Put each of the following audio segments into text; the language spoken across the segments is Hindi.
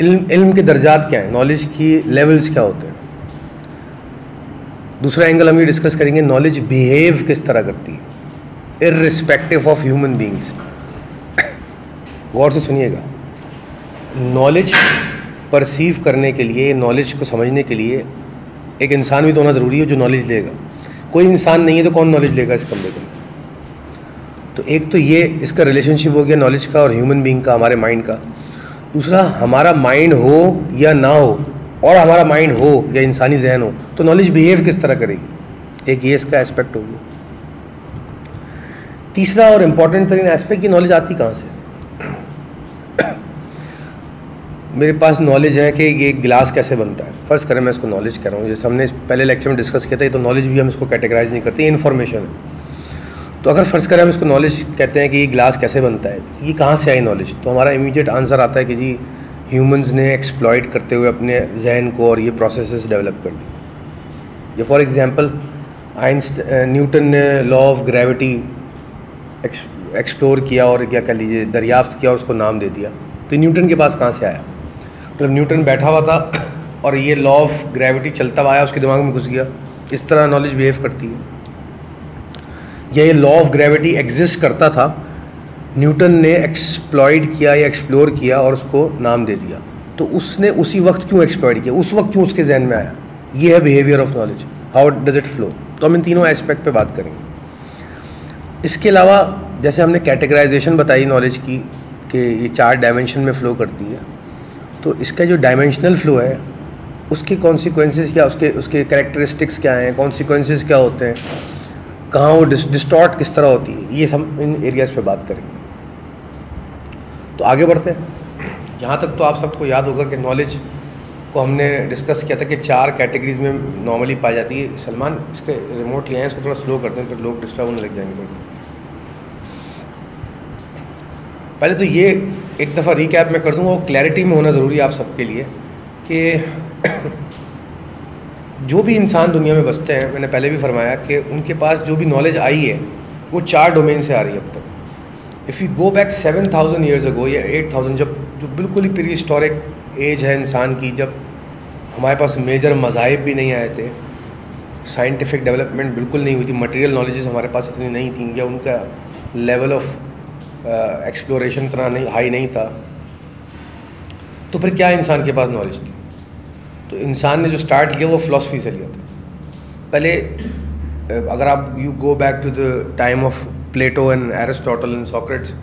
इल्म के दर्जात क्या हैं, नॉलेज की लेवल्स क्या होते हैं। दूसरा एंगल हम ये डिस्कस करेंगे, नॉलेज बिहेव किस तरह करती है इर्रिस्पेक्टिव ऑफ ह्यूमन बीइंग्स। गौर से सुनिएगा, नॉलेज परसीव करने के लिए, नॉलेज को समझने के लिए एक इंसान भी तो होना ज़रूरी है जो नॉलेज लेगा। कोई इंसान नहीं है तो कौन नॉलेज लेगा इस कमरे में। तो एक तो ये इसका रिलेशनशिप हो गया नॉलेज का और ह्यूमन बीइंग का, हमारे माइंड का। दूसरा, हमारा माइंड हो या ना हो, और हमारा माइंड हो या इंसानी जहन हो, तो नॉलेज बिहेव किस तरह करेगी, एक ये इसका एस्पेक्ट हो गया। तीसरा और इम्पॉर्टेंट तरीन एस्पेक्ट, की नॉलेज आती कहाँ से। मेरे पास नॉलेज है कि ये गिलास कैसे बनता है, फ़र्ज़ करें मैं इसको नॉलेज कह रहा हूँ, जैसे हमने पहले लेक्चर में डिस्कस किया था, ये तो नॉलेज भी हम इसको कैटेगराइज नहीं करते, इन्फॉर्मेशन है। तो अगर फ़र्ज़ करें हम इसको नॉलेज कहते हैं कि ये गिलास कैसे बनता है, ये कहाँ से आई नॉलेज, तो हमारा इमीडिएट आंसर आता है कि जी ह्यूमंस ने एक्सप्लॉइट करते हुए अपने जहन को और ये प्रोसेसेस डेवलप कर ली। ये फॉर एग्जांपल न्यूटन ने लॉ ऑफ ग्रेविटी एक्सप्लोर किया और क्या कह लीजिए दरियाफ्त किया और उसको नाम दे दिया। तो न्यूटन के पास कहाँ से आया, मतलब न्यूटन बैठा हुआ था और ये लॉ ऑफ ग्रेविटी चलता हुआ आया, उसके दिमाग में घुस गया। इस तरह नॉलेज बिहेव करती है। या ये लॉ ऑफ ग्रेविटी एग्जिस्ट करता था, न्यूटन ने एक्सप्लॉइट किया या एक्सप्लोर किया और उसको नाम दे दिया, तो उसने उसी वक्त क्यों एक्सप्लॉइट किया, उस वक्त क्यों उसके जहन में आया। ये है behaviour of knowledge, how does it flow. तो हम इन तीनों एस्पेक्ट पे बात करेंगे। इसके अलावा जैसे हमने कैटेगराइजेशन बताई नॉलेज की कि ये 4 डायमेंशन में फ़्लो करती है, तो इसका जो डायमेंशनल फ़्लो है उसके कॉन्सिक्वेंसेस क्या, उसके कैरेक्टरिस्टिक्स क्या हैं, कॉन्सिक्वेंसेस क्या होते हैं, कहाँ वो डिस्टॉर्ट किस तरह होती है, ये सब इन एरियाज़ पे बात करेंगे। तो आगे बढ़ते हैं। यहाँ तक तो आप सबको याद होगा कि नॉलेज को हमने डिस्कस किया था कि 4 कैटेगरीज में नॉर्मली पाई जाती है। सलमान इसके रिमोट ले आए, इसको थोड़ा स्लो करते हैं, फिर लोग डिस्टर्ब होने लग जाएंगे थोड़ा। पहले तो ये एक दफ़ा रिकैप मैं कर दूँगा, वो क्लैरिटी में होना ज़रूरी है आप सबके लिए कि जो भी इंसान दुनिया में बसते हैं, मैंने पहले भी फरमाया कि उनके पास जो भी नॉलेज आई है वो 4 डोमेन से आ रही है अब तक। If you go back 7000 years ago या 8000, जब जो बिल्कुल ही प्री हिस्टोरिक एज है इंसान की, जब हमारे पास मेजर मज़ाहिब भी नहीं आए थे, साइंटिफिक डेवलपमेंट बिल्कुल नहीं हुई थी, मटेरियल नॉलेजेस हमारे पास इतनी नहीं थी, या उनका लेवल ऑफ एक्सप्लोरेशन इतना नहीं हाई नहीं था, तो फिर क्या इंसान के पास नॉलेज थी। तो इंसान ने जो स्टार्ट किया वो फ़िलासफ़ी से लिया था। पहले अगर आप you go back to the time of Plato and Aristotle and Socrates,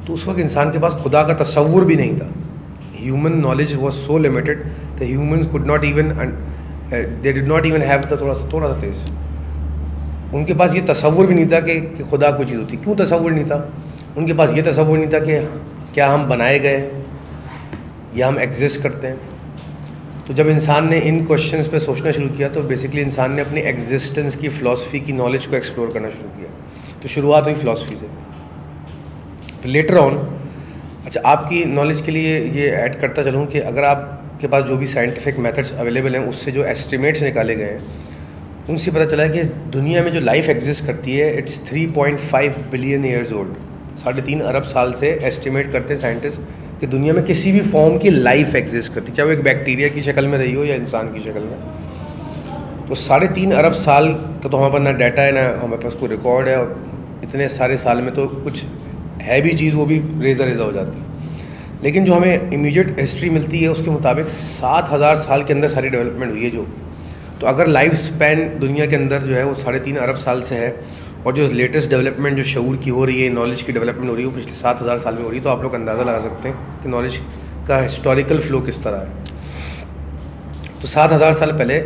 तो उस वक्त इंसान के पास खुदा का तसव्वुर भी नहीं था। Human knowledge was so limited the humans could not even, they did not even have the थोड़ा सा तेज, उनके पास ये तसव्वुर भी नहीं था कि खुदा कोई चीज़ होती। क्यों तसव्वुर नहीं था? उनके पास ये तसव्वुर नहीं था कि क्या हम बनाए गए या हम एग्जिस्ट करते हैं। तो जब इंसान ने इन क्वेश्चंस पे सोचना शुरू किया, तो बेसिकली इंसान ने अपनी एग्जिस्टेंस की फ़िलासफ़ी की नॉलेज को एक्सप्लोर करना शुरू किया। तो शुरुआत हुई फ़िलासफ़ी से, फिर लेटर ऑन। अच्छा, आपकी नॉलेज के लिए ये ऐड करता चलूँ कि अगर आपके पास जो भी साइंटिफिक मेथड्स अवेलेबल हैं, उससे जो एस्टिमेट्स निकाले गए हैं, उनसे पता चला है कि दुनिया में जो लाइफ एग्जिस्ट करती है इट्स 3.5 बिलियन ईयर्स ओल्ड। 3.5 अरब साल से एस्टिमेट करते हैं साइंटिस्ट कि दुनिया में किसी भी फॉर्म की लाइफ एग्जिस्ट करती, चाहे वो एक बैक्टीरिया की शक्ल में रही हो या इंसान की शक्ल में। तो 3.5 अरब साल का तो हमारे पास ना डाटा है, ना हमारे पास कोई रिकॉर्ड है, और इतने सारे साल में तो कुछ है भी चीज़ वो भी रेज़ा हो जाती है। लेकिन जो हमें इमीडिएट हिस्ट्री मिलती है उसके मुताबिक 7000 साल के अंदर सारी डेवलपमेंट हुई है जो। तो अगर लाइफ स्पैन दुनिया के अंदर जो है वो 3.5 अरब साल से है, और जो लेटेस्ट डेवलपमेंट जो शऊर की हो रही है, नॉलेज की डेवलपमेंट हो रही है, वो पिछले 7000 साल में हो रही है, तो आप लोग अंदाज़ा लगा सकते हैं कि नॉलेज का हिस्टोरिकल फ़्लो किस तरह है। तो 7000 साल पहले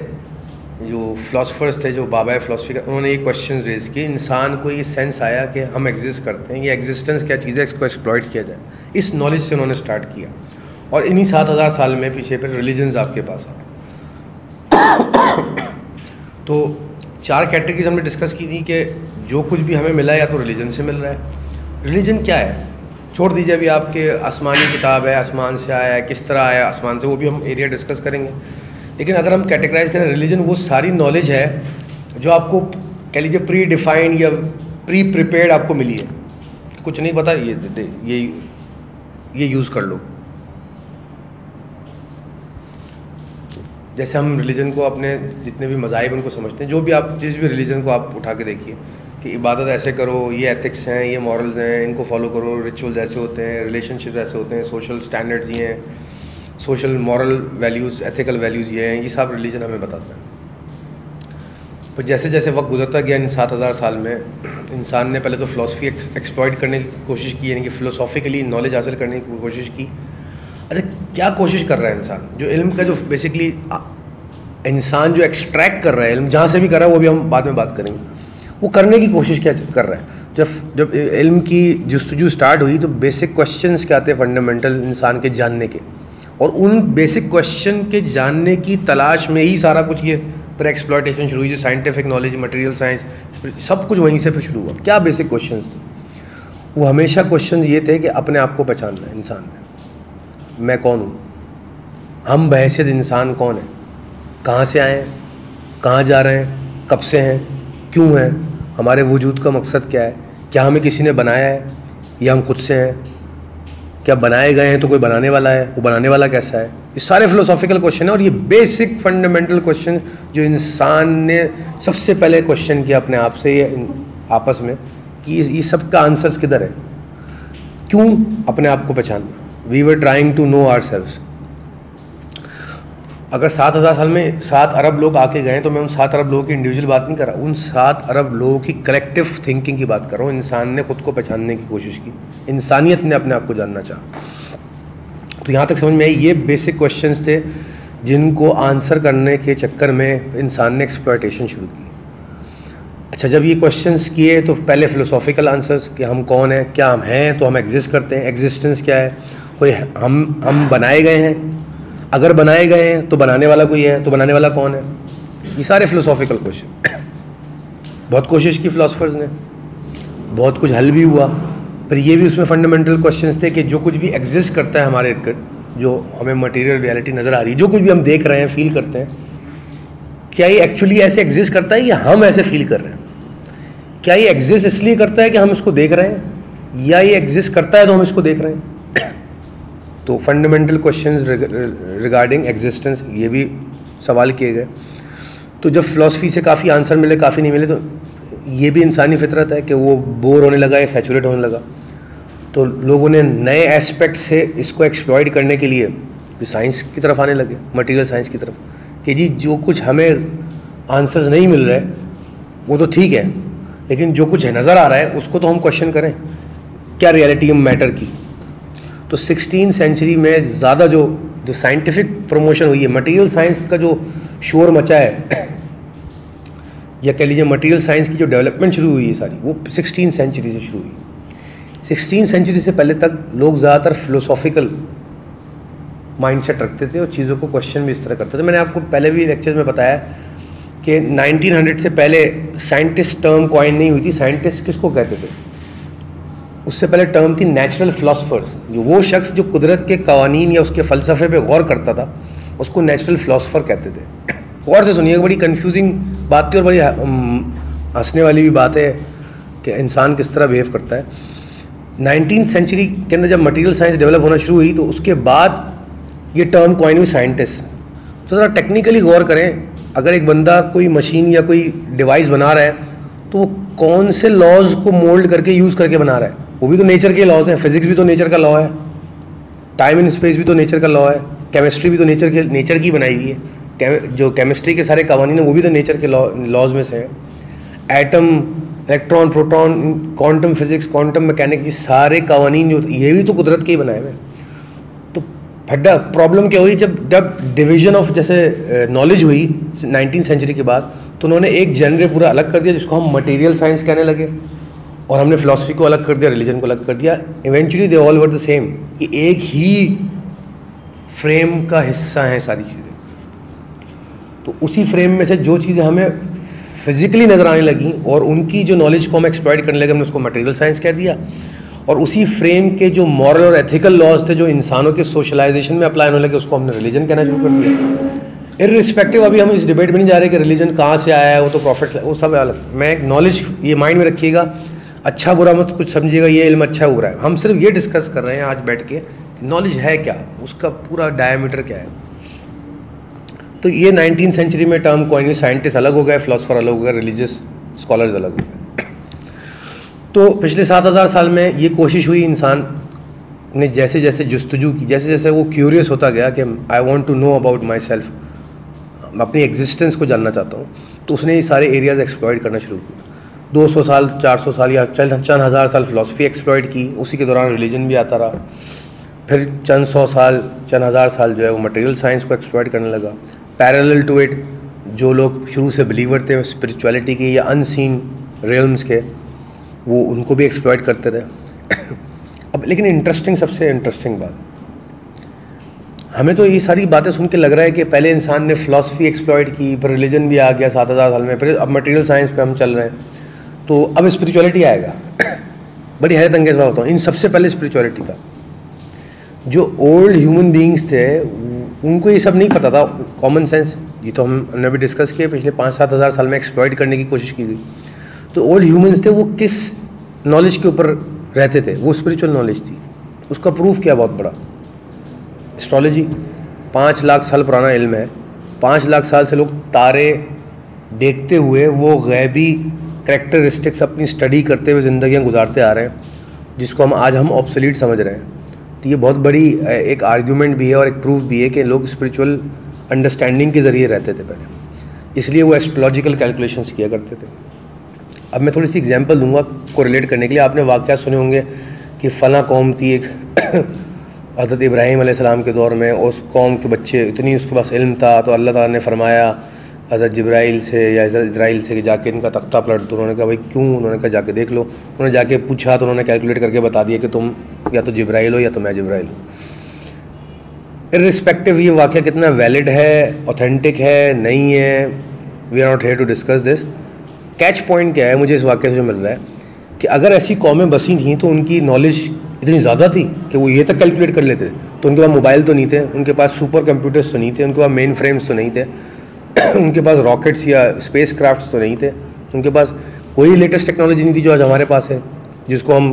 जो फ़िलासफ़र्स थे, जो बाबा फ़िलासफ़ी का, उन्होंने ये क्वेश्चन रेज़ किए। इंसान को ये सेंस आया कि हम एग्जिस्ट करते हैं, ये एग्जिस्टेंस क्या चीज़ है, इसको एक्सप्लॉइट किया जाए। इस नॉलेज से उन्होंने स्टार्ट किया, और इन्हीं 7000 साल में पीछे फिर रिलीजन्स आपके पास आ। तो 4 कैटेगरीज हमने डिस्कस की थी कि जो कुछ भी हमें मिला है या तो रिलीजन से मिल रहा है। रिलीजन क्या है छोड़ दीजिए, अभी आपके आसमानी किताब है, आसमान से आया है, किस तरह आया आसमान से, वो भी हम एरिया डिस्कस करेंगे। लेकिन अगर हम कैटेगराइज करें, रिलीजन वो सारी नॉलेज है जो आपको कह लीजिए प्री डिफाइंड या प्री प्रिपेयर्ड आपको मिली है। कुछ नहीं पता, ये यूज़ कर लो, जैसे हम रिलीजन को अपने जितने भी मज़ाहिब उनको समझते हैं, जो भी आप जिस भी रिलीजन को आप उठा के देखिए कि इबादत ऐसे करो, ये एथिक्स हैं, ये मॉरल्स हैं, इनको फॉलो करो, रिचुअल्स ऐसे होते हैं, रिलेशनशिप ऐसे होते हैं, सोशल स्टैंडर्ड्स ये हैं, social moral values, ethical values ये हैं, ये सब रिलीजन हमें बताता है। पर जैसे जैसे वक्त गुजरता गया इन 7000 साल में, इंसान ने पहले तो फ़िलासफ़ी एक्सप्लॉइट करने की कोशिश की, यानी कि फ़िलोसॉफिकली नॉलेज हासिल करने की कोशिश की। अच्छा, क्या कोशिश कर रहा है इंसान? जो इल्म का जो बेसिकली इंसान जो एक्सट्रैक्ट कर रहा है इल्म, जहाँ से भी कर रहा है वो भी हम बाद में बात करेंगे, वो करने की कोशिश क्या कर रहा है? जब इल्म की जस्तजू स्टार्ट हुई तो बेसिक क्वेश्चंस क्या आते हैं फंडामेंटल इंसान के जानने के, और उन बेसिक क्वेश्चन के जानने की तलाश में ही सारा कुछ ये पर एक्सप्लॉयटेशन शुरू हुई। जो साइंटिफिक नॉलेज, मटेरियल साइंस, सब कुछ वहीं से फिर शुरू हुआ। क्या बेसिक क्वेश्चंस थे? वो हमेशा क्वेश्चन ये थे कि अपने आप को पहचानना है इंसान ने, मैं कौन हूँ, हम बहैसियत इंसान कौन है, कहाँ से आए हैं, कहाँ जा रहे हैं, कब से हैं, क्यों हैं, हमारे वजूद का मकसद क्या है, क्या हमें किसी ने बनाया है या हम खुद से हैं, क्या बनाए गए हैं तो कोई बनाने वाला है, वो बनाने वाला कैसा है। ये सारे फिलोसॉफिकल क्वेश्चन हैं और ये बेसिक फंडामेंटल क्वेश्चन जो इंसान ने सबसे पहले क्वेश्चन किया अपने आप से, ये आपस में, कि ये सब का आंसर्स किधर है, क्यों अपने आप को पहचानना। We were trying to know our selves. अगर 7000 साल में 7 अरब लोग आके गए तो मैं उन 7 अरब लोगों की इंडिविजुअल बात नहीं कर रहा, उन 7 अरब लोगों की कलेक्टिव थिंकिंग की बात कर रहा हूँ। इंसान ने खुद को पहचानने की कोशिश की, इंसानियत ने अपने आप को जानना चाहा। तो यहाँ तक समझ में आई, ये बेसिक क्वेश्चंस थे जिनको आंसर करने के चक्कर में इंसान ने एक्सप्लॉयटेशन शुरू की। अच्छा, जब ये क्वेश्चंस किए तो पहले फ़िलोसॉफिकल आंसर्स कि हम कौन हैं, क्या हम हैं तो हम एग्जिस्ट करते हैं, एग्जिस्टेंस क्या है, कोई हम बनाए गए हैं, अगर बनाए गए हैं तो बनाने वाला कोई है, तो बनाने वाला कौन है। ये सारे फ़िलोसॉफिकल क्वेश्चन बहुत कोशिश की फ़िलासफ़र्स ने, बहुत कुछ हल भी हुआ, पर ये भी उसमें फंडामेंटल क्वेश्चंस थे कि जो कुछ भी एग्जिस्ट करता है हमारे इर्द गिर्द, जो हमें मटेरियल रियलिटी नज़र आ रही है, जो कुछ भी हम देख रहे हैं, फील करते हैं, क्या ये एक्चुअली ऐसे एग्जिस्ट करता है या हम ऐसे फील कर रहे हैं? क्या ये एग्जिस्ट इसलिए करता है कि हम इसको देख रहे हैं, या ये एग्जिस्ट करता है तो हम इसको देख रहे हैं? तो फंडामेंटल क्वेश्चंस रिगार्डिंग एग्जिस्टेंस ये भी सवाल किए गए। तो जब फ़िलासफ़ी से काफ़ी आंसर मिले, काफ़ी नहीं मिले, तो ये भी इंसानी फितरत है कि वो बोर होने लगा या सैचुरेट होने लगा। तो लोगों ने नए एस्पेक्ट से इसको एक्सप्लॉइट करने के लिए साइंस की तरफ आने लगे, मटेरियल साइंस की तरफ, कि जी जो कुछ हमें आंसर्स नहीं मिल रहे वो तो ठीक है, लेकिन जो कुछ नज़र आ रहा है उसको तो हम क्वेश्चन करें, क्या रियलिटी मैटर की। तो 16वीं सेंचुरी में ज़्यादा जो साइंटिफिक प्रमोशन हुई है, मटेरियल साइंस का जो शोर मचा है, या कह लीजिए मटेरियल साइंस की जो डेवलपमेंट शुरू हुई है सारी, वो 16वीं सेंचुरी से शुरू हुई। 16वीं सेंचुरी से पहले तक लोग ज़्यादातर फिलोसॉफिकल माइंडसेट रखते थे और चीज़ों को क्वेश्चन भी इस तरह करते थे। मैंने आपको पहले भी लेक्चर्स में बताया कि 1900 से पहले साइंटिस्ट टर्म कॉइन नहीं हुई थी। साइंटिस्ट किसको कहते थे? उससे पहले टर्म थी नेचुरल फिलोसफर्स। जो वो शख्स जो कुदरत के कवानीन या उसके फ़लसफ़े पे गौर करता था उसको नेचुरल फिलोसफर कहते थे। गौर से सुनिएगा, बड़ी कंफ्यूजिंग बात थी और बड़ी हंसने वाली भी बात है कि इंसान किस तरह बिहेव करता है। 19वीं सेंचुरी के अंदर जब मटेरियल साइंस डेवलप होना शुरू हुई तो उसके बाद ये टर्म कॉइन हुई साइंटिस्ट। तो ज़रा टेक्निकली गौर करें, अगर एक बंदा कोई मशीन या कोई डिवाइस बना रहा है तो वो कौन से लॉज को मोल्ड करके यूज़ करके बना रहा है? वो भी तो नेचर के लॉज हैं। फिजिक्स भी तो नेचर का लॉ है, टाइम एंड स्पेस भी तो नेचर का लॉ है, केमिस्ट्री भी तो नेचर की बनाई हुई है। जो केमिस्ट्री के सारे कवानीन हैं वो भी तो नेचर के लॉज में से हैं। Atom, electron, proton, quantum physics, quantum mechanics, ये सारे कवानीन जो ये भी तो कुदरत के ही बनाए हुए हैं। तो फड्डा प्रॉब्लम क्या हुई, जब डिवीजन ऑफ जैसे नॉलेज हुई 19वीं सेंचुरी के बाद, तो उन्होंने एक जनरे पूरा अलग कर दिया जिसको हम मटेरियल साइंस कहने लगे, और हमने फिलॉसफी को अलग कर दिया, रिलीजन को अलग कर दिया। Eventually they all were the same, ये एक ही फ्रेम का हिस्सा हैं सारी चीज़ें। तो उसी फ्रेम में से जो चीज़ें हमें फिजिकली नज़र आने लगी और उनकी जो नॉलेज को हम एक्सप्लॉइट करने लगे, हमने उसको मटेरियल साइंस कह दिया। और उसी फ्रेम के जो मॉरल और एथिकल लॉज थे जो इंसानों के सोशलाइजेशन में अप्लाई होने लगे, उसको हमने रिलीजन कहना शुरू कर दिया। इर्रिस्पेक्टिव, अभी हम इस डिबेट में नहीं जा रहे कि रिलीजन कहाँ से आया है, वो तो प्रॉफिट, वो सब अलग। मैं एक नॉलेज ये माइंड में रखिएगा, अच्छा बुरा मत कुछ समझिएगा ये इल्म अच्छा हो रहा है। हम सिर्फ ये डिस्कस कर रहे हैं आज बैठ के, नॉलेज है क्या, उसका पूरा डायमीटर क्या है। तो ये 19th सेंचुरी में टर्म कॉइन, साइंटिस्ट अलग हो गए, फिलोसफर अलग हो गए, रिलीजियस स्कॉलर्स अलग हो गए। तो पिछले 7000 साल में ये कोशिश हुई इंसान ने, जैसे जैसे जुस्तजू की, जैसे जैसे वो क्यूरियस होता गया कि I want to know about my self, अपनी एग्जिस्टेंस को जानना चाहता हूँ, तो उसने ये सारे एरियाज़ एक्सप्लॉइट करना शुरू किया। 200 साल, 400 साल या चंद हज़ार साल फिलॉसफी एक्सप्लॉइट की, उसी के दौरान रिलीजन भी आता रहा। फिर चंद 100 साल, चंद हज़ार साल जो है वो मटेरियल साइंस को एक्सप्लॉइट करने लगा। पैरेलल टू इट जो लोग शुरू से बिलीवर थे स्पिरिचुअलिटी के या अनसीन रियल्म्स के, वो उनको भी एक्सप्लॉइट करते रहे। अब लेकिन इंटरेस्टिंग, सबसे इंटरेस्टिंग बात, हमें तो ये सारी बातें सुन के लग रहा है कि पहले इंसान ने फिलॉसफी एक्सप्लॉइट की, फिर रिलीजन भी आ गया 7000 साल में, फिर अब मटेरियल साइंस पे हम चल रहे हैं, तो अब स्पिरिचुअलिटी आएगा। बड़ी हैरत अंगेज बात बताऊँ, इन सबसे पहले स्पिरिचुअलिटी था। जो ओल्ड ह्यूमन बीइंग्स थे उनको ये सब नहीं पता था, कॉमन सेंस, ये तो हमने भी डिस्कस किया, पिछले 5-7 हज़ार साल में एक्सप्लॉइट करने की कोशिश की गई। तो ओल्ड ह्यूमंस थे, वो किस नॉलेज के ऊपर रहते थे? वो स्पिरिचुअल नॉलेज थी। उसका प्रूफ क्या बहुत बड़ा, एस्ट्रोलॉजी 5 लाख साल पुराना इल्म है। 5 लाख साल से लोग तारे देखते हुए वो गैबी करैक्टरिस्टिक्स अपनी स्टडी करते हुए ज़िंदगियाँ गुजारते आ रहे हैं, जिसको आज हम ऑब्सोलीट समझ रहे हैं। तो ये बहुत बड़ी एक आर्ग्यूमेंट भी है और एक प्रूफ भी है कि लोग स्पिरिचुअल अंडरस्टैंडिंग के ज़रिए रहते थे पहले, इसलिए वो एस्ट्रोलॉजिकल कैलकुलेशंस किया करते थे। अब मैं थोड़ी सी एग्जांपल दूंगा कोरिलेट करने के लिए। आपने वाक़या सुने होंगे कि फ़लाँ कौम थी, एक हज़रत इब्राहीम अलैहिस्सलाम के दौर में, उस कौम के बच्चे, इतनी उसके पास इल्म था, तो अल्लाह ताला ने फरमाया हज़रत जिब्राइल से या इज़राइल से कि जाके इनका तख्ता पलट दो। उन्होंने कहा भाई क्यों? उन्होंने कहा जाके देख लो। उन्होंने जाके पूछा तो उन्होंने कैलकुलेट करके बता दिया कि तुम या तो जिब्राइल हो या तो मैं जिब्राइल हूँ। इर्रिस्पेक्टिव ये वाक़या कितना वैलिड है, ऑथेंटिक है, नहीं है, we are not here to discuss this. Catch point क्या है मुझे इस वाक़े से जो मिल रहा है कि अगर ऐसी कौमें बसी थीं तो उनकी नॉलेज इतनी ज़्यादा थी कि वो ये तक कैलकुलेट कर लेते। तो उनके पास मोबाइल तो नहीं थे, उनके पास सुपर कंप्यूटर्स तो नहीं थे, उनके पास मेन फ्रेम्स तो नहीं थे, उनके पास रॉकेट्स या स्पेस क्राफ्ट्स तो नहीं थे, उनके पास कोई लेटेस्ट टेक्नोलॉजी नहीं थी जो आज हमारे पास है, जिसको हम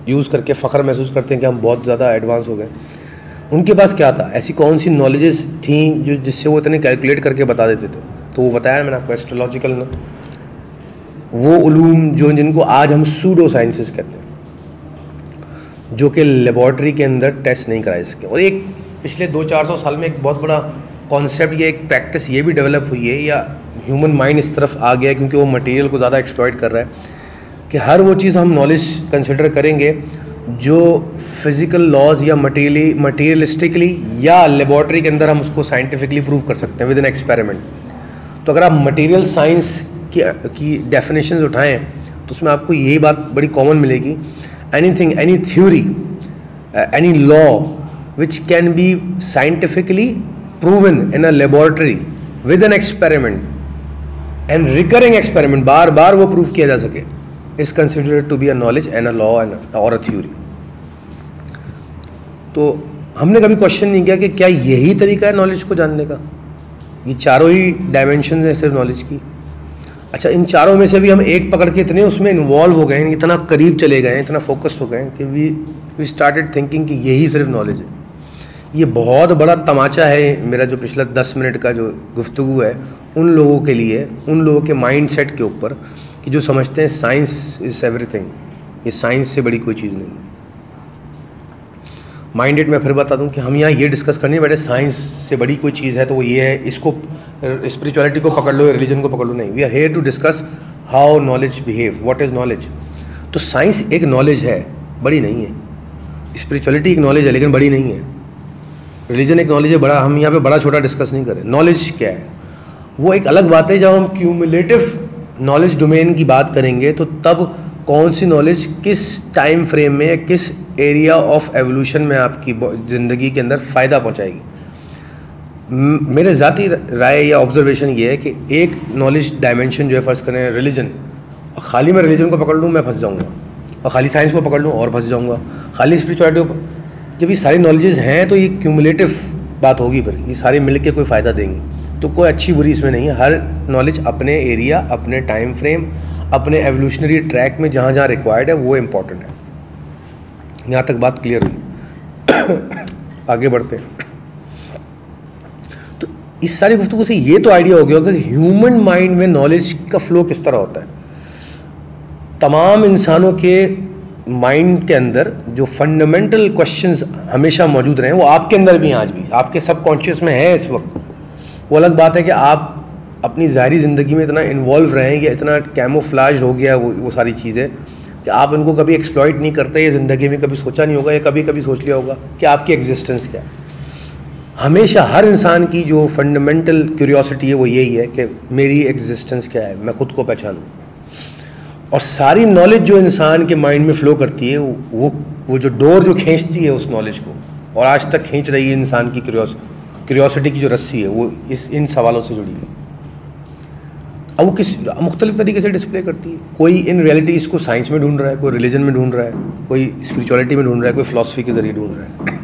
यूज़ करके फ़ख्र महसूस करते हैं कि हम बहुत ज़्यादा एडवांस हो गए। उनके पास क्या था? ऐसी कौन सी नॉलेजेस थी जो जिससे वो इतने कैलकुलेट करके बता देते थे? तो वो बताया मैंने आपको, एस्ट्रोलॉजिकल ना, वो उलूम जो जिनको आज हम सूडो साइंसेस कहते हैं, जो कि लेबॉर्ट्री के अंदर टेस्ट नहीं कराए इसके। और एक पिछले 200-400 साल में एक बहुत बड़ा कॉन्सेप्ट या एक प्रैक्टिस ये भी डेवलप हुई है, या ह्यूमन माइंड इस तरफ आ गया है क्योंकि वो मटेरियल को ज़्यादा एक्सप्लॉइट कर रहा है, कि हर वो चीज़ हम नॉलेज कंसिडर करेंगे जो फिज़िकल लॉज या मटेरियलिस्टिकली या लेबॉर्ट्री के अंदर हम उसको साइंटिफिकली प्रूव कर सकते हैं विद एन एक्सपेरिमेंट। तो अगर आप मटेरियल साइंस की डेफिनेशंस उठाएं तो उसमें आपको यही बात बड़ी कॉमन मिलेगी, anything, any theory, any law which can be scientifically proven in a laboratory with an experiment and recurring experiment, बार बार वो प्रूव किया जा सके, is considered to be a knowledge and a law and or a theory। तो हमने कभी क्वेश्चन नहीं किया कि क्या यही तरीका है नॉलेज को जानने का? ये चारों ही डायमेंशन है सिर्फ नॉलेज की। अच्छा, इन चारों में से भी हम एक पकड़ के इतने उसमें इन्वॉल्व हो गए, इतना करीब चले गए, इतना फोकस्ड हो गए कि वी स्टार्टेड थिंकिंग कि यही सिर्फ नॉलेज है। ये बहुत बड़ा तमाचा है मेरा जो पिछला 10 मिनट का जो गुफ्तगू है उन लोगों के लिए, उन लोगों के माइंड सेट के ऊपर कि जो समझते हैं साइंस इज़ एवरीथिंग। ये साइंस से बड़ी कोई चीज़ नहीं है। माइंडेड मैं फिर बता दूं कि हम यहाँ ये डिस्कस करने बैठे साइंस से बड़ी कोई चीज़ है तो वो ये है, इसको स्पिरिचुअलिटी को पकड़ लो, रिलीजन को पकड़ लो, नहीं। We are here to discuss how knowledge behave, what is knowledge. तो साइंस एक नॉलेज है, बड़ी नहीं है। स्पिरिचुअलिटी एक नॉलेज है लेकिन बड़ी नहीं है। रिलीजन एक नॉलेज है, बड़ा, हम यहाँ पे बड़ा छोटा डिस्कस नहीं करें। नॉलेज क्या है वो एक अलग बात है। जब हम क्यूमुलेटिव नॉलेज डोमेन की बात करेंगे तो तब कौन सी नॉलेज किस टाइम फ्रेम में या किस एरिया ऑफ एवोल्यूशन में आपकी ज़िंदगी के अंदर फ़ायदा पहुँचाएगी। मेरे ज़ाती राय या ऑब्जर्वेशन ये है कि एक नॉलेज डायमेंशन जो है, फ़र्ज़ करें रिलीजन, खाली मैं रिलीजन को पकड़ लूँ मैं फंस जाऊँगा, और खाली साइंस को पकड़ लूँ और फंस जाऊँगा, खाली स्पिरिचुअलिटी को। जब ये सारी नॉलेजेस हैं तो ये क्यूमुलेटिव बात होगी, फिर ये सारे मिल के कोई फ़ायदा देंगे। तो कोई अच्छी बुरी इसमें नहीं है। हर नॉलेज अपने एरिया, अपने टाइम फ्रेम, अपने एवोल्यूशनरी ट्रैक में जहाँ जहाँ रिक्वायर्ड है वो इम्पॉर्टेंट है। यहाँ तक बात क्लियर हुई। आगे बढ़ते हैं। तो इस सारी गुफ्तगू से ये तो आइडिया हो गया होगा कि ह्यूमन माइंड में नॉलेज का फ्लो किस तरह होता है। तमाम इंसानों के माइंड के अंदर जो फंडामेंटल क्वेश्चंस हमेशा मौजूद रहे हैं वो आपके अंदर भी हैं, आज भी आपके सबकॉन्शियस में है इस वक्त। वो अलग बात है कि आप अपनी ज़ाहिरी ज़िंदगी में इतना इन्वॉल्व रहे हैं या इतना कैमोफ्लाज हो गया वो सारी चीज़ें कि आप उनको कभी एक्सप्लॉइट नहीं करते, या ज़िंदगी में कभी सोचा नहीं होगा या कभी कभी सोच लिया होगा कि आपकी एग्जिस्टेंस क्या है। हमेशा हर इंसान की जो फंडामेंटल क्यूरियोसिटी है वो यही है कि मेरी एग्जिस्टेंस क्या है, मैं खुद को पहचानूँ। और सारी नॉलेज जो इंसान के माइंड में फ़्लो करती है वो जो डोर जो खींचती है उस नॉलेज को, और आज तक खींच रही है इंसान की क्यूरियोसिटी की जो रस्सी है वो इन सवालों से जुड़ी है। अब वो किस मुख्तलिफ तरीके से डिस्प्ले करती है। कोई इन रियलिटी इसको साइंस में ढूंढ रहा है, कोई रिलीजन में ढूंढ रहा है, कोई स्पिरिचुअलिटी में ढूंढ रहा है, कोई फ़िलासफ़ी के ज़रिए ढूंढ रहा है।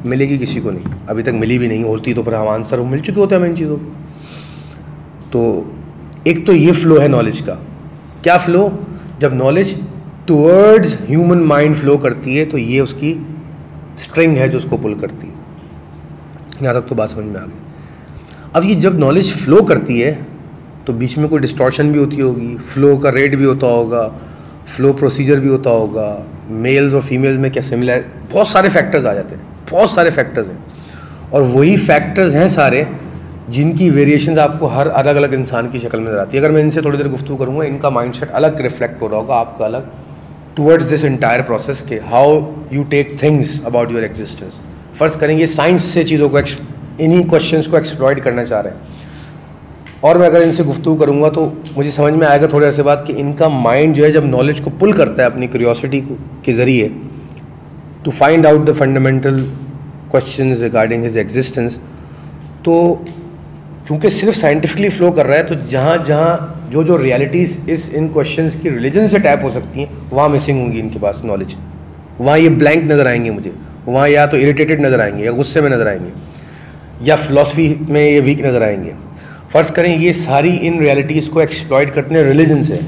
मिलेगी किसी को नहीं, अभी तक मिली भी नहीं, होती तो फिर हम आंसर मिल चुके होते हैं हमें इन चीज़ों को। तो एक तो ये फ़्लो है नॉलेज का। क्या फ़्लो? जब knowledge towards human mind flow करती है तो ये उसकी स्ट्रिंग है जो उसको पुल करती है। यहाँ तक तो बात समझ में आ गई। अब ये जब नॉलेज फ़्लो करती है तो बीच में कोई डिस्टॉर्शन भी होती होगी, फ़्लो का रेट भी होता होगा, फ़्लो प्रोसीजर भी होता होगा, मेल्स और फीमेल्स में क्या सिमिलर, बहुत सारे फैक्टर्स आ जाते हैं, बहुत सारे फैक्टर्स हैं। और वही फैक्टर्स हैं सारे जिनकी वेरिएशंस आपको हर अलग अलग इंसान की शक्ल में नजर आती है। अगर मैं इनसे थोड़ी देर गुफ्तगू करूँगा, इनका माइंडसेट अलग रिफ्लेक्ट हो रहा होगा आपका अलग टुवर्ड्स दिस इंटायर प्रोसेस के how you take things about your existence. फ़र्ज़ करेंगे साइंस से चीज़ों को इन्हीं क्वेश्चंस को एक्सप्लॉइट करना चाह रहे हैं, और मैं अगर इनसे गुफ्तगू करूँगा तो मुझे समझ में आएगा थोड़ी देर बाद कि इनका माइंड जो है जब नॉलेज को पुल करता है अपनी क्यूरियोसिटी के ज़रिए to find out the fundamental questions regarding his existence, तो क्योंकि सिर्फ साइंटिफिकली फ़्लो कर रहा है तो जहाँ जहाँ जो रियलिटीज़ इन क्वेश्चंस की रिलीजन से टैप हो सकती हैं वहाँ मिसिंग होंगी इनके पास नॉलेज। वहाँ ये ब्लैंक नज़र आएंगे मुझे, वहाँ या तो इरिटेटेड नज़र आएंगे या गुस्से में नज़र आएंगे या फ़िलासफ़ी में ये वीक नज़र आएंगे। फ़र्ज़ करें ये सारी इन रियलिटीज़ को एक्सप्लॉइट करते हैं रिलीजन से,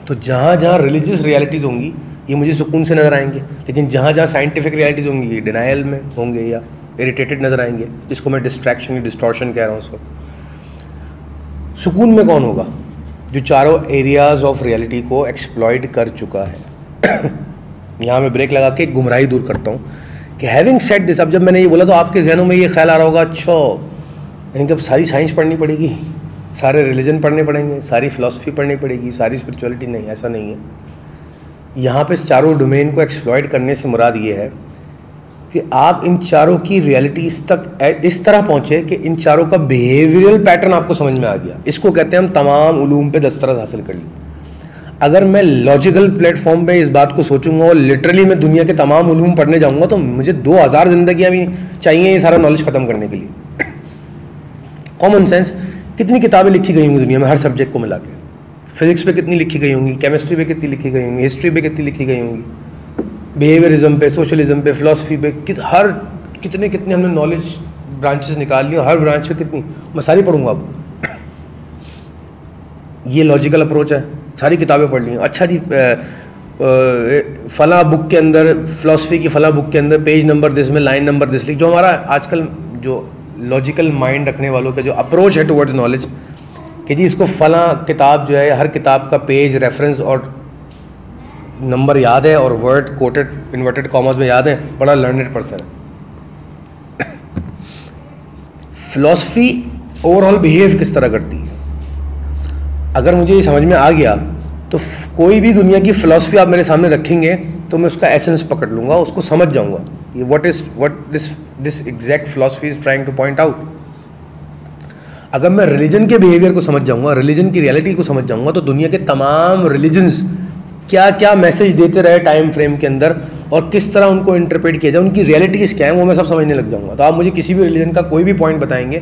तो जहाँ जहाँ रिलीजियस रियलिटीज़ होंगी ये मुझे सुकून से नज़र आएंगे, लेकिन जहाँ जहाँ साइंटिफिक रियलिटीज़ होंगी ये डिनाइल में होंगे या इरिटेटेड नज़र आएंगे, जिसको मैं डिस्ट्रैक्शन या डिस्टॉर्शन कह रहा हूँ उस वक्त। सुकून में कौन होगा? जो चारों एरियाज़ ऑफ रियलिटी को एक्सप्लॉइट कर चुका है। यहाँ मैं ब्रेक लगा के गुमराही दूर करता हूँ कि हैविंग सेड दिस, अब जब मैंने ये बोला तो आपके जहनों में ये ख्याल आ रहा होगा, अच्छा यानी कि अब सारी साइंस पढ़नी पड़ेगी, सारे रिलीजन पढ़ने पड़ेंगे, सारी फ़िलासफ़ी पढ़नी पड़ेगी, सारी स्पिरिचुअलिटी। नहीं, ऐसा नहीं है। यहाँ पे इस चारों डोमेन को एक्सप्लॉइट करने से मुराद ये है कि आप इन चारों की रियलिटीज़ तक इस तरह पहुँचे कि इन चारों का बिहेवियरल पैटर्न आपको समझ में आ गया। इसको कहते हैं हम तमाम उलूम पे दस्तरस हासिल कर ली। अगर मैं लॉजिकल प्लेटफॉर्म पे इस बात को सोचूंगा और लिटरली मैं दुनिया के तमाम उलूम पढ़ने जाऊँगा तो मुझे 2000 ज़िंदगियाँ भी चाहिए ये सारा नॉलेज ख़त्म करने के लिए। कॉमन सेंस, कितनी किताबें लिखी गई होंगी दुनिया में हर सब्जेक्ट को मिला के, फिजिक्स पे कितनी लिखी गई होंगी, केमिस्ट्री पे कितनी लिखी गई होंगी, हिस्ट्री पे कितनी लिखी गई होंगी, बिहेवियरिज्म पे, सोशलिज्म पे, फ़िलासफ़ी पे, कितने हमने नॉलेज ब्रांचेस निकाल ली, हर ब्रांच पे कितनी, मैं सारी पढ़ूंगा अब। ये लॉजिकल अप्रोच है, सारी किताबें पढ़ ली। अच्छा जी, फ़ला बुक के अंदर, फ़िलासफ़ी की फ़ला बुक के अंदर पेज नंबर दिस में लाइन नंबर दिस लिख, जो हमारा आजकल जो लॉजिकल माइंड रखने वालों का जो अप्रोच है टुवर्ड्स नॉलेज कि जी इसको फ़ला किताब जो है हर किताब का पेज रेफरेंस और नंबर याद है और वर्ड कोटेड इन्वर्टेड कॉमर्स में याद है, बड़ा लर्नेड पर्सन है। फ़िलासफ़ी ओवरऑल बिहेव किस तरह करती है, अगर मुझे ये समझ में आ गया तो कोई भी दुनिया की फ़िलासफ़ी आप मेरे सामने रखेंगे तो मैं उसका एसेंस पकड़ लूँगा, उसको समझ जाऊँगा ये what this exact philosophy is trying two point out. अगर मैं रिलीजन के बिहेवियर को समझ जाऊँगा, रिलीजन की रियलिटी को समझ जाऊँगा, तो दुनिया के तमाम रिलीजन्स क्या क्या मैसेज देते रहे टाइम फ्रेम के अंदर और किस तरह उनको इंटरप्रेट किया जाए, उनकी रियलिटीज़ क्या है, वो मैं सब समझने लग जाऊँगा। तो आप मुझे किसी भी रिलीजन का कोई भी पॉइंट बताएंगे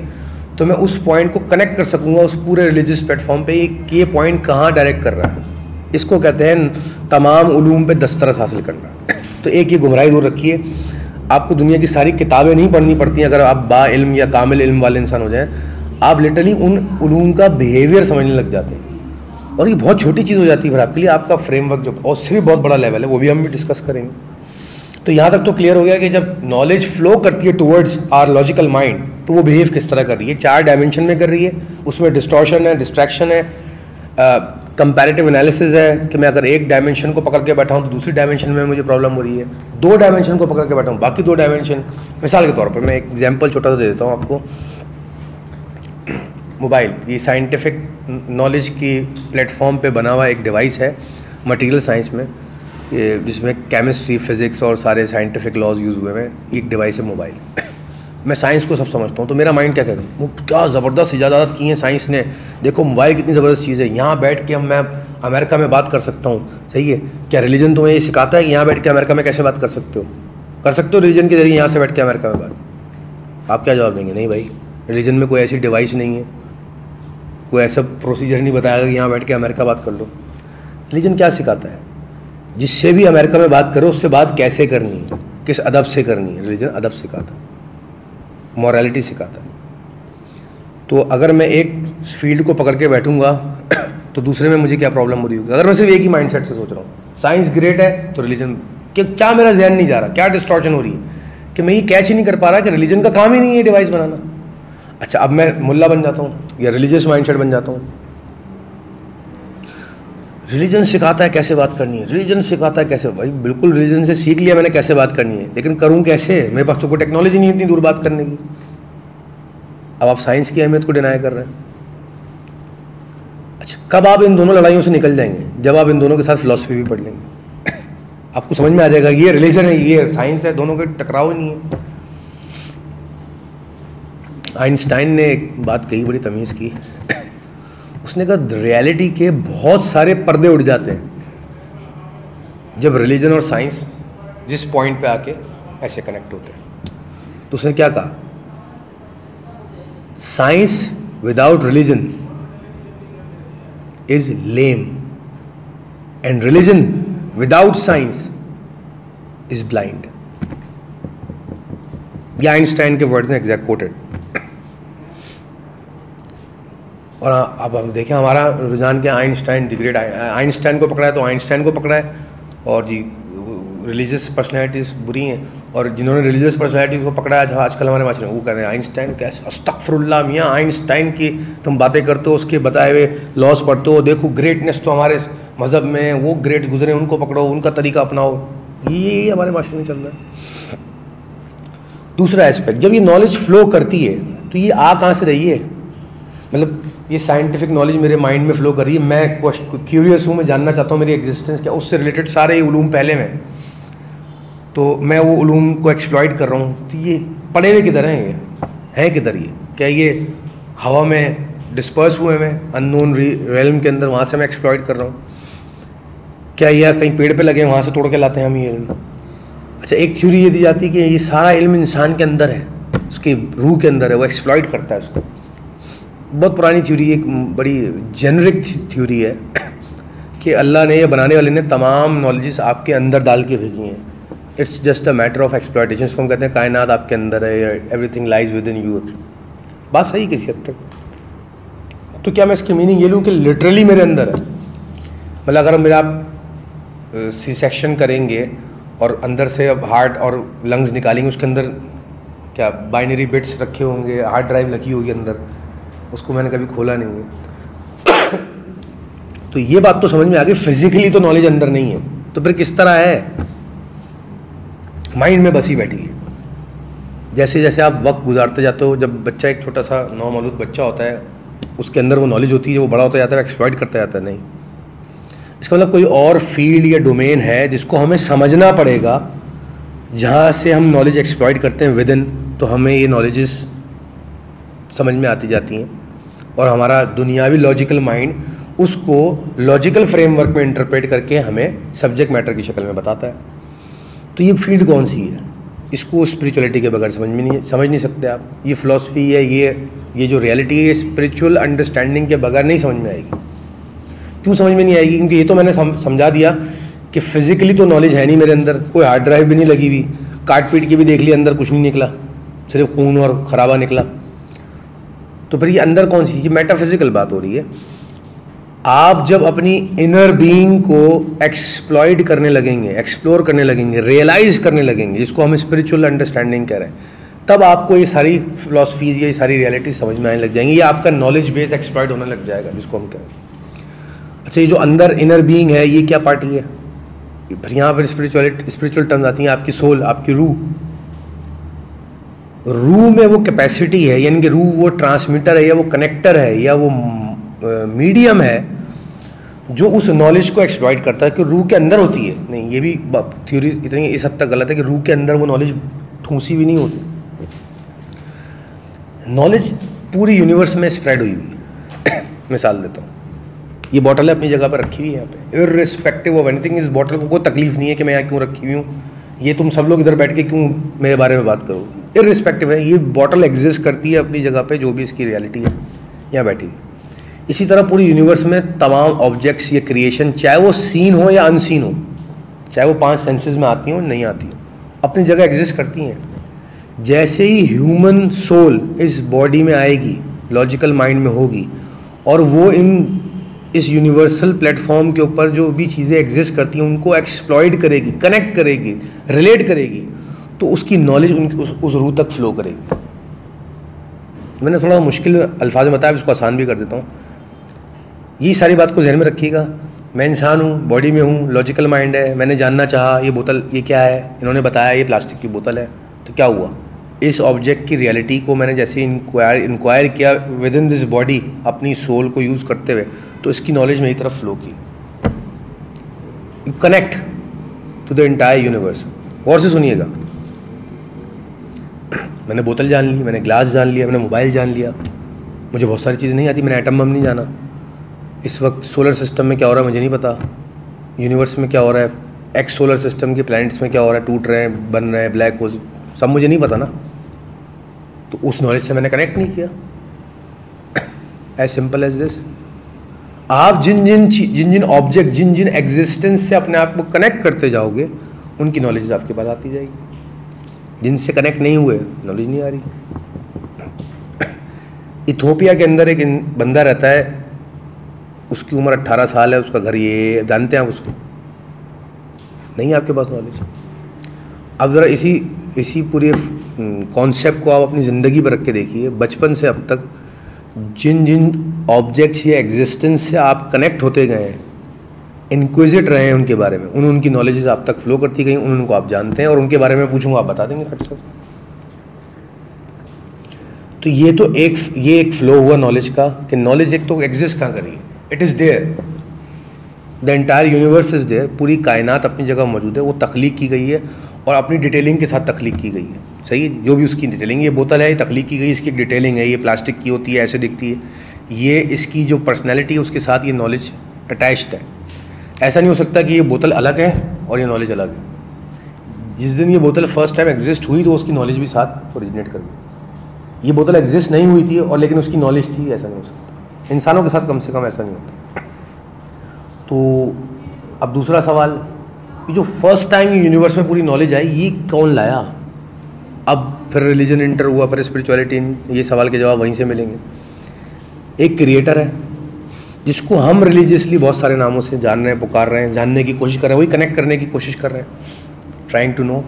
तो मैं उस पॉइंट को कनेक्ट कर सकूँगा उस पूरे रिलीजियस प्लेटफॉर्म पे कि ये पॉइंट कहाँ डायरेक्ट कर रहा है। इसको कहते हैं तमाम उलूम पे दस्तरस हासिल करना। तो एक ये गुमराही दूर रखिए, आपको दुनिया की सारी किताबें नहीं पढ़नी पड़ती अगर आप बा इल्म या कामिल इल्म वाले इंसान हो जाएं, आप लिटरली उन उलूम का बिहेवियर समझने लग जाते हैं और ये बहुत छोटी चीज़ हो जाती है फिर आपके लिए। आपका फ्रेमवर्क जो और उससे भी बहुत बड़ा लेवल है वो भी हम भी डिस्कस करेंगे। तो यहाँ तक तो क्लियर हो गया कि जब नॉलेज फ्लो करती है टुवर्ड्स आवर लॉजिकल माइंड तो वो बिहेव किस तरह कर रही है, 4 डायमेंशन में कर रही है, उसमें डिस्टॉर्शन है, डिस्ट्रैक्शन है, कंपैरेटिव एनालिसिस है कि मैं अगर एक डायमेंशन को पकड़ के बैठा हूँ तो दूसरी डायमेंशन में मुझे प्रॉब्लम हो रही है, 2 डायमेंशन को पकड़ के बैठा हूँ बाकी 2 डायमेंशन। मिसाल के तौर पर मैं एक एग्जांपल छोटा सा दे देता हूँ आपको। मोबाइल ये साइंटिफिक नॉलेज की प्लेटफॉर्म पे बना हुआ एक डिवाइस है मटेरियल साइंस में, जिसमें केमिस्ट्री, फिज़िक्स और सारे साइंटिफिक लॉज यूज़ हुए हैं। एक डिवाइस है मोबाइल। मैं साइंस को सब समझता हूँ तो मेरा माइंड क्या कहेगा, वो क्या ज़बरदस्त इजाज़त की है साइंस ने, देखो मोबाइल कितनी ज़बरदस्त चीज़ है, यहाँ बैठ के मैं अमेरिका में बात कर सकता हूँ। सही है, क्या रिलीजन तुम्हें ये सिखाता है कि यहाँ बैठ के अमेरिका में कैसे बात कर सकते हो? कर सकते हो रिलीजन के ज़रिए यहाँ से बैठ के अमेरिका में बात? आप क्या जवाब देंगे? नहीं भाई, रिलीजन में कोई ऐसी डिवाइस नहीं है, कोई ऐसा प्रोसीजर नहीं बताएगा कि यहाँ बैठ के अमेरिका बात कर लो। रिलीजन क्या सिखाता है? जिससे भी अमेरिका में बात करो उससे बात कैसे करनी है, किस अदब से करनी है। रिलीजन अदब सिखाता है, मॉरलिटी सिखाता है। तो अगर मैं एक फील्ड को पकड़ के बैठूंगा तो दूसरे में मुझे क्या प्रॉब्लम हो रही होगी? अगर मैं सिर्फ एक ही माइंडसेट से सोच रहा हूँ, साइंस ग्रेट है तो रिलीजन क्या मेरा जहन नहीं जा रहा, क्या डिस्टॉर्शन हो रही है कि मैं ये कैच ही नहीं कर पा रहा कि रिलीजन का काम ही नहीं है डिवाइस बनाना। अच्छा, अब मैं मुल्ला बन जाता हूँ या रिलीजियस माइंडसेट बन जाता हूँ। रिलीजन सिखाता है कैसे बात करनी है, रिलीजन सिखाता है कैसे, भाई बिल्कुल रिलीजन से सीख लिया मैंने कैसे बात करनी है, लेकिन करूं कैसे? मेरे पास तो कोई टेक्नोलॉजी नहीं इतनी दूर बात करने की। अब आप साइंस की अहमियत को डिनाई कर रहे हैं। अच्छा, कब आप इन दोनों लड़ाइयों से निकल जाएंगे? जब आप इन दोनों के साथ फिलॉसफी भी पढ़ लेंगे। आपको समझ में आ जाएगा ये रिलीजन है, ये साइंस है, दोनों के टकराव ही नहीं है। आइंस्टाइन ने एक बात कही, बड़ी तमीज़ की। उसने कहा रियलिटी के बहुत सारे पर्दे उड़ जाते हैं जब रिलीजन और साइंस जिस पॉइंट पे आके ऐसे कनेक्ट होते हैं। तो उसने क्या कहा, science without religion is lame and religion without science is blind. ये आइंस्टाइन के वर्ड्स हैं, एग्जैक्ट कोटेड। और अब हम देखें हमारा रुझान क्या, आइंस्टाइन द ग्रेट, आइंस्टाइन को पकड़ा है तो आइंस्टाइन को पकड़ा है, और जी रिलीजियस पर्सनैलिटीज़ बुरी हैं, और जिन्होंने रिलीजियस पर्सनैलिटी को पकड़ा है आजकल हमारे माशरे में, वो कह रहे हैं आइंस्टाइन कैसे, अस्तगफिरुल्लाह मियाँ, आइंस्टाइन की तुम बातें करते हो, उसके बताए हुए लॉस पढ़ते हो, देखो ग्रेटनेस तो हमारे मज़हब में वो ग्रेट गुजरे, उनको पकड़ो, उनका तरीका अपनाओ। ये हमारे माशरे में चल रहा है। दूसरा एस्पेक्ट, जब ये नॉलेज फ्लो करती है तो ये आ कहाँ से रही है? मतलब ये साइंटिफिक नॉलेज मेरे माइंड में फ्लो कर रही है, मैं क्यूरियस हूँ, मैं जानना चाहता हूँ मेरी एग्जिस्टेंस क्या, उससे रिलेटेड सारे उलूम पहले में, तो मैं वो उलूम को एक्सप्लॉइट कर रहा हूँ। तो ये पड़े हुए किधर हैं, ये हैं किधर? ये क्या ये हवा में डिस्पर्स हुए हैं अननोन रेलम के अंदर, वहाँ से मैं एक्सप्लॉइट कर रहा हूँ? क्या ये कहीं पेड़ पे लगे वहाँ से तोड़ के लाते हैं हम ये इल्म? अच्छा, एक थ्योरी ये दी जाती है कि ये सारा इल्म इंसान के अंदर है, उसकी रूह के अंदर है, वो एक्सप्लॉइट करता है इसको। बहुत पुरानी थ्योरी, एक बड़ी जेनरिक थ्योरी है कि अल्लाह ने, ये बनाने वाले ने तमाम नॉलेजेस आपके अंदर डाल के भेजी हैं। It's just a matter of exploitation. इसको हम कहते हैं कायनात आपके अंदर है, everything lies with in you. बात सही किसी हद तक। तो क्या मैं इसकी मीनिंग ये लूँ कि लिटरली मेरे अंदर है? मतलब अगर मेरा आप सी सेक्शन करेंगे और अंदर से अब हार्ट और लंग्स निकालेंगे, उसके अंदर क्या बाइनरी बिट्स रखे होंगे, हार्ड ड्राइव लगी होगी अंदर, उसको मैंने कभी खोला नहीं है। तो ये बात तो समझ में आ गई, फिजिकली तो नॉलेज अंदर नहीं है, तो फिर किस तरह है? माइंड में बसी बैठी है। जैसे जैसे आप वक्त गुजारते जाते हो, जब बच्चा एक छोटा सा नौमौलूद बच्चा होता है, उसके अंदर वो नॉलेज होती है, वो बड़ा होता जाता है, एक्सप्लॉइट करता जाता है। नहीं, इसका मतलब कोई और फील्ड या डोमेन है जिसको हमें समझना पड़ेगा, जहाँ से हम नॉलेज एक्सप्लॉइट करते हैं विद इन, तो हमें ये नॉलेजेस समझ में आती जाती हैं, और हमारा दुनियावी लॉजिकल माइंड उसको लॉजिकल फ्रेमवर्क में इंटरप्रेट करके हमें सब्जेक्ट मैटर की शक्ल में बताता है। तो ये फील्ड कौन सी है? इसको स्पिरिचुअलिटी के बगैर समझ नहीं सकते आप। ये फ़िलासफ़ी है, ये जो रियलिटी है, ये स्पिरिचुअल अंडरस्टैंडिंग के बगैर नहीं समझ में आएगी। क्यों समझ में नहीं आएगी? क्योंकि ये तो मैंने समझा दिया कि फिज़िकली तो नॉलेज है नहीं मेरे अंदर, कोई हार्ड ड्राइव भी नहीं लगी हुई, काट पीट के भी देख लिया, अंदर कुछ नहीं निकला, सिर्फ खून और खराबा निकला। तो फिर ये अंदर कौन सी, ये मेटाफिजिकल बात हो रही है। आप जब अपनी इनर बीइंग को एक्सप्लॉइट करने लगेंगे, एक्सप्लोर करने लगेंगे, रियलाइज करने लगेंगे, जिसको हम स्पिरिचुअल अंडरस्टैंडिंग कह रहे हैं, तब आपको ये सारी फिलॉसफीज, ये सारी रियलिटी समझ में आने लग जाएंगी, या आपका नॉलेज बेस एक्सप्लॉइट होने लग जाएगा, जिसको हम कहते हैं। अच्छा, ये जो अंदर इनर बीइंग है, ये क्या पार्टी है? फिर यहाँ पर स्पिरिचुअल टर्म्स आती हैं, आपकी सोल, आपकी रूह। रूह में वो कैपेसिटी है, यानी कि रूह वो ट्रांसमीटर है, या वो कनेक्टर है, या वो मीडियम है जो उस नॉलेज को एक्सप्लॉइट करता है कि रूह के अंदर होती है। नहीं, ये भी थ्योरी इतनी इस हद तक गलत है कि रूह के अंदर वो नॉलेज ठूंसी भी नहीं होती। नॉलेज पूरी यूनिवर्स में स्प्रेड हुई हुई। मिसाल देता हूँ, ये बॉटल है, अपनी जगह पर रखी हुई है यहाँ पे, इर्रिस्पेक्टिव ऑफ एनीथिंग। इस बॉटल को कोई तकलीफ नहीं है कि मैं यहाँ क्यों रखी हुई हूँ, ये तुम सब लोग इधर बैठ के क्यों मेरे बारे में बात करो, इर्रिस्पेक्टिव है। ये बॉटल एग्जिस्ट करती है अपनी जगह पे, जो भी इसकी रियलिटी है यहाँ बैठी हुई। इसी तरह पूरी यूनिवर्स में तमाम ऑब्जेक्ट्स, ये क्रिएशन, चाहे वो सीन हो या अनसीन हो, चाहे वो 5 सेंसेस में आती हो नहीं आती हो, अपनी जगह एग्जिस्ट करती हैं। जैसे ही ह्यूमन सोल इस बॉडी में आएगी, लॉजिकल माइंड में होगी, और वो इस यूनिवर्सल प्लेटफॉर्म के ऊपर जो भी चीज़ें एग्जिस्ट करती हैं उनको एक्सप्लॉइट करेगी, कनेक्ट करेगी, रिलेट करेगी, तो उसकी नॉलेज उस रूह तक फ्लो करेगी। मैंने थोड़ा मुश्किल अल्फाज में बताया, इसको आसान भी कर देता हूँ। ये सारी बात को ज़हन में रखिएगा। मैं इंसान हूँ, बॉडी में हूँ, लॉजिकल माइंड है, मैंने जानना चाहा ये बोतल ये क्या है, इन्होंने बताया ये प्लास्टिक की बोतल है, तो क्या हुआ? इस ऑब्जेक्ट की रियलिटी को मैंने जैसे इंक्वायर किया विद इन दिस बॉडी, अपनी सोल को यूज़ करते हुए, तो इसकी नॉलेज मेरी तरफ फ्लो की। You connect to the entire universe. और से सुनिएगा, मैंने बोतल जान ली, मैंने ग्लास जान लिया, मैंने मोबाइल जान लिया, मुझे बहुत सारी चीज़ें नहीं आती, मैंने एटम बम नहीं जाना, इस वक्त सोलर सिस्टम में क्या हो रहा है मुझे नहीं पता, यूनिवर्स में क्या हो रहा है, एक्स सोलर सिस्टम के प्लैनेट्स में क्या हो रहा है, टूट रहे हैं, बन रहे हैं, ब्लैक होल, सब मुझे नहीं पता ना, तो उस नॉलेज से मैंने कनेक्ट नहीं किया। As simple as this. आप जिन जिन ऑब्जेक्ट, जिन जिन एग्जिस्टेंस से अपने आप को कनेक्ट करते जाओगे, उनकी नॉलेज आपके पास आती जाएगी। जिनसे कनेक्ट नहीं हुए, नॉलेज नहीं आ रही। इथोपिया के अंदर एक बंदा रहता है, उसकी उम्र 18 साल है, उसका घर ये, जानते हैं आप उसको? नहीं है आपके पास नॉलेज। अब ज़रा इसी पूरे कॉन्सेप्ट को आप अपनी ज़िंदगी पर रख के देखिए। बचपन से अब तक जिन जिन ऑब्जेक्ट्स या एग्जिस्टेंस से आप कनेक्ट होते गए हैं, इंक्विजिट रहे हैं उनके बारे में, उनकी नॉलेजेस आप तक फ्लो करती गई, उनको आप जानते हैं, और उनके बारे में पूछूंगा आप बता देंगे खट से। तो ये एक फ्लो हुआ नॉलेज का, कि नॉलेज एक तो एग्जिस्ट कहाँ करी है, it is there, the entire universe is there, पूरी कायनात अपनी जगह मौजूद है, वो तख्लीक की गई है और अपनी डिटेलिंग के साथ तख्लीक की गई है। सही है, जो भी उसकी डिटेलिंग, ये बोतल है, ये तख्लीक की गई, इसकी एक डिटेलिंग है, ये प्लास्टिक की होती है, ऐसे दिखती है, ये इसकी जो पर्सनैलिटी है उसके साथ ये नॉलेज अटैच्ड है। ऐसा नहीं हो सकता कि ये बोतल अलग है और ये नॉलेज अलग है। जिस दिन ये बोतल फर्स्ट टाइम एग्जिस्ट हुई तो उसकी नॉलेज भी साथ ओरिजिनेट कर गई। ये बोतल एग्जिस्ट नहीं हुई थी और लेकिन उसकी नॉलेज थी, ऐसा नहीं हो सकता। इंसानों के साथ कम से कम ऐसा नहीं होता। तो अब दूसरा सवाल, ये जो फर्स्ट टाइम यूनिवर्स में पूरी नॉलेज आई, ये कौन लाया? अब फिर रिलीजन इंटर हुआ, फिर स्पिरिचुअलिटी, ये सवाल के जवाब वहीं से मिलेंगे। एक क्रिएटर है जिसको हम रिलीजियसली बहुत सारे नामों से जान रहे हैं, पुकार रहे हैं, जानने की कोशिश कर रहे हैं, वही कनेक्ट करने की कोशिश कर रहे हैं, ट्राइंग टू नो।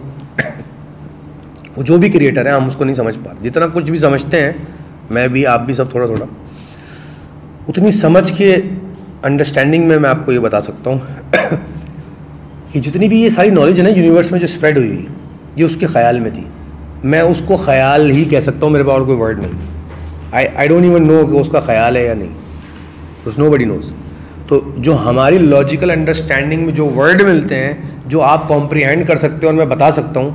वो जो भी क्रिएटर है हम उसको नहीं समझ पा रहे। जितना कुछ भी समझते हैं, मैं भी, आप भी, सब थोड़ा थोड़ा, उतनी समझ के अंडरस्टैंडिंग में मैं आपको ये बता सकता हूँ कि जितनी भी ये सारी नॉलेज है ना यूनिवर्स में जो स्प्रेड हुई हुई, ये उसके ख्याल में थी। मैं उसको ख्याल ही कह सकता हूँ, मेरे पास और कोई वर्ड नहीं। आई डोंट इवन नो कि उसका ख्याल है या नहीं, बिकॉज नोबडी नोज। तो जो हमारी लॉजिकल अंडरस्टैंडिंग में जो वर्ड मिलते हैं, जो आप कॉम्प्रिहेंड कर सकते हो और मैं बता सकता हूँ,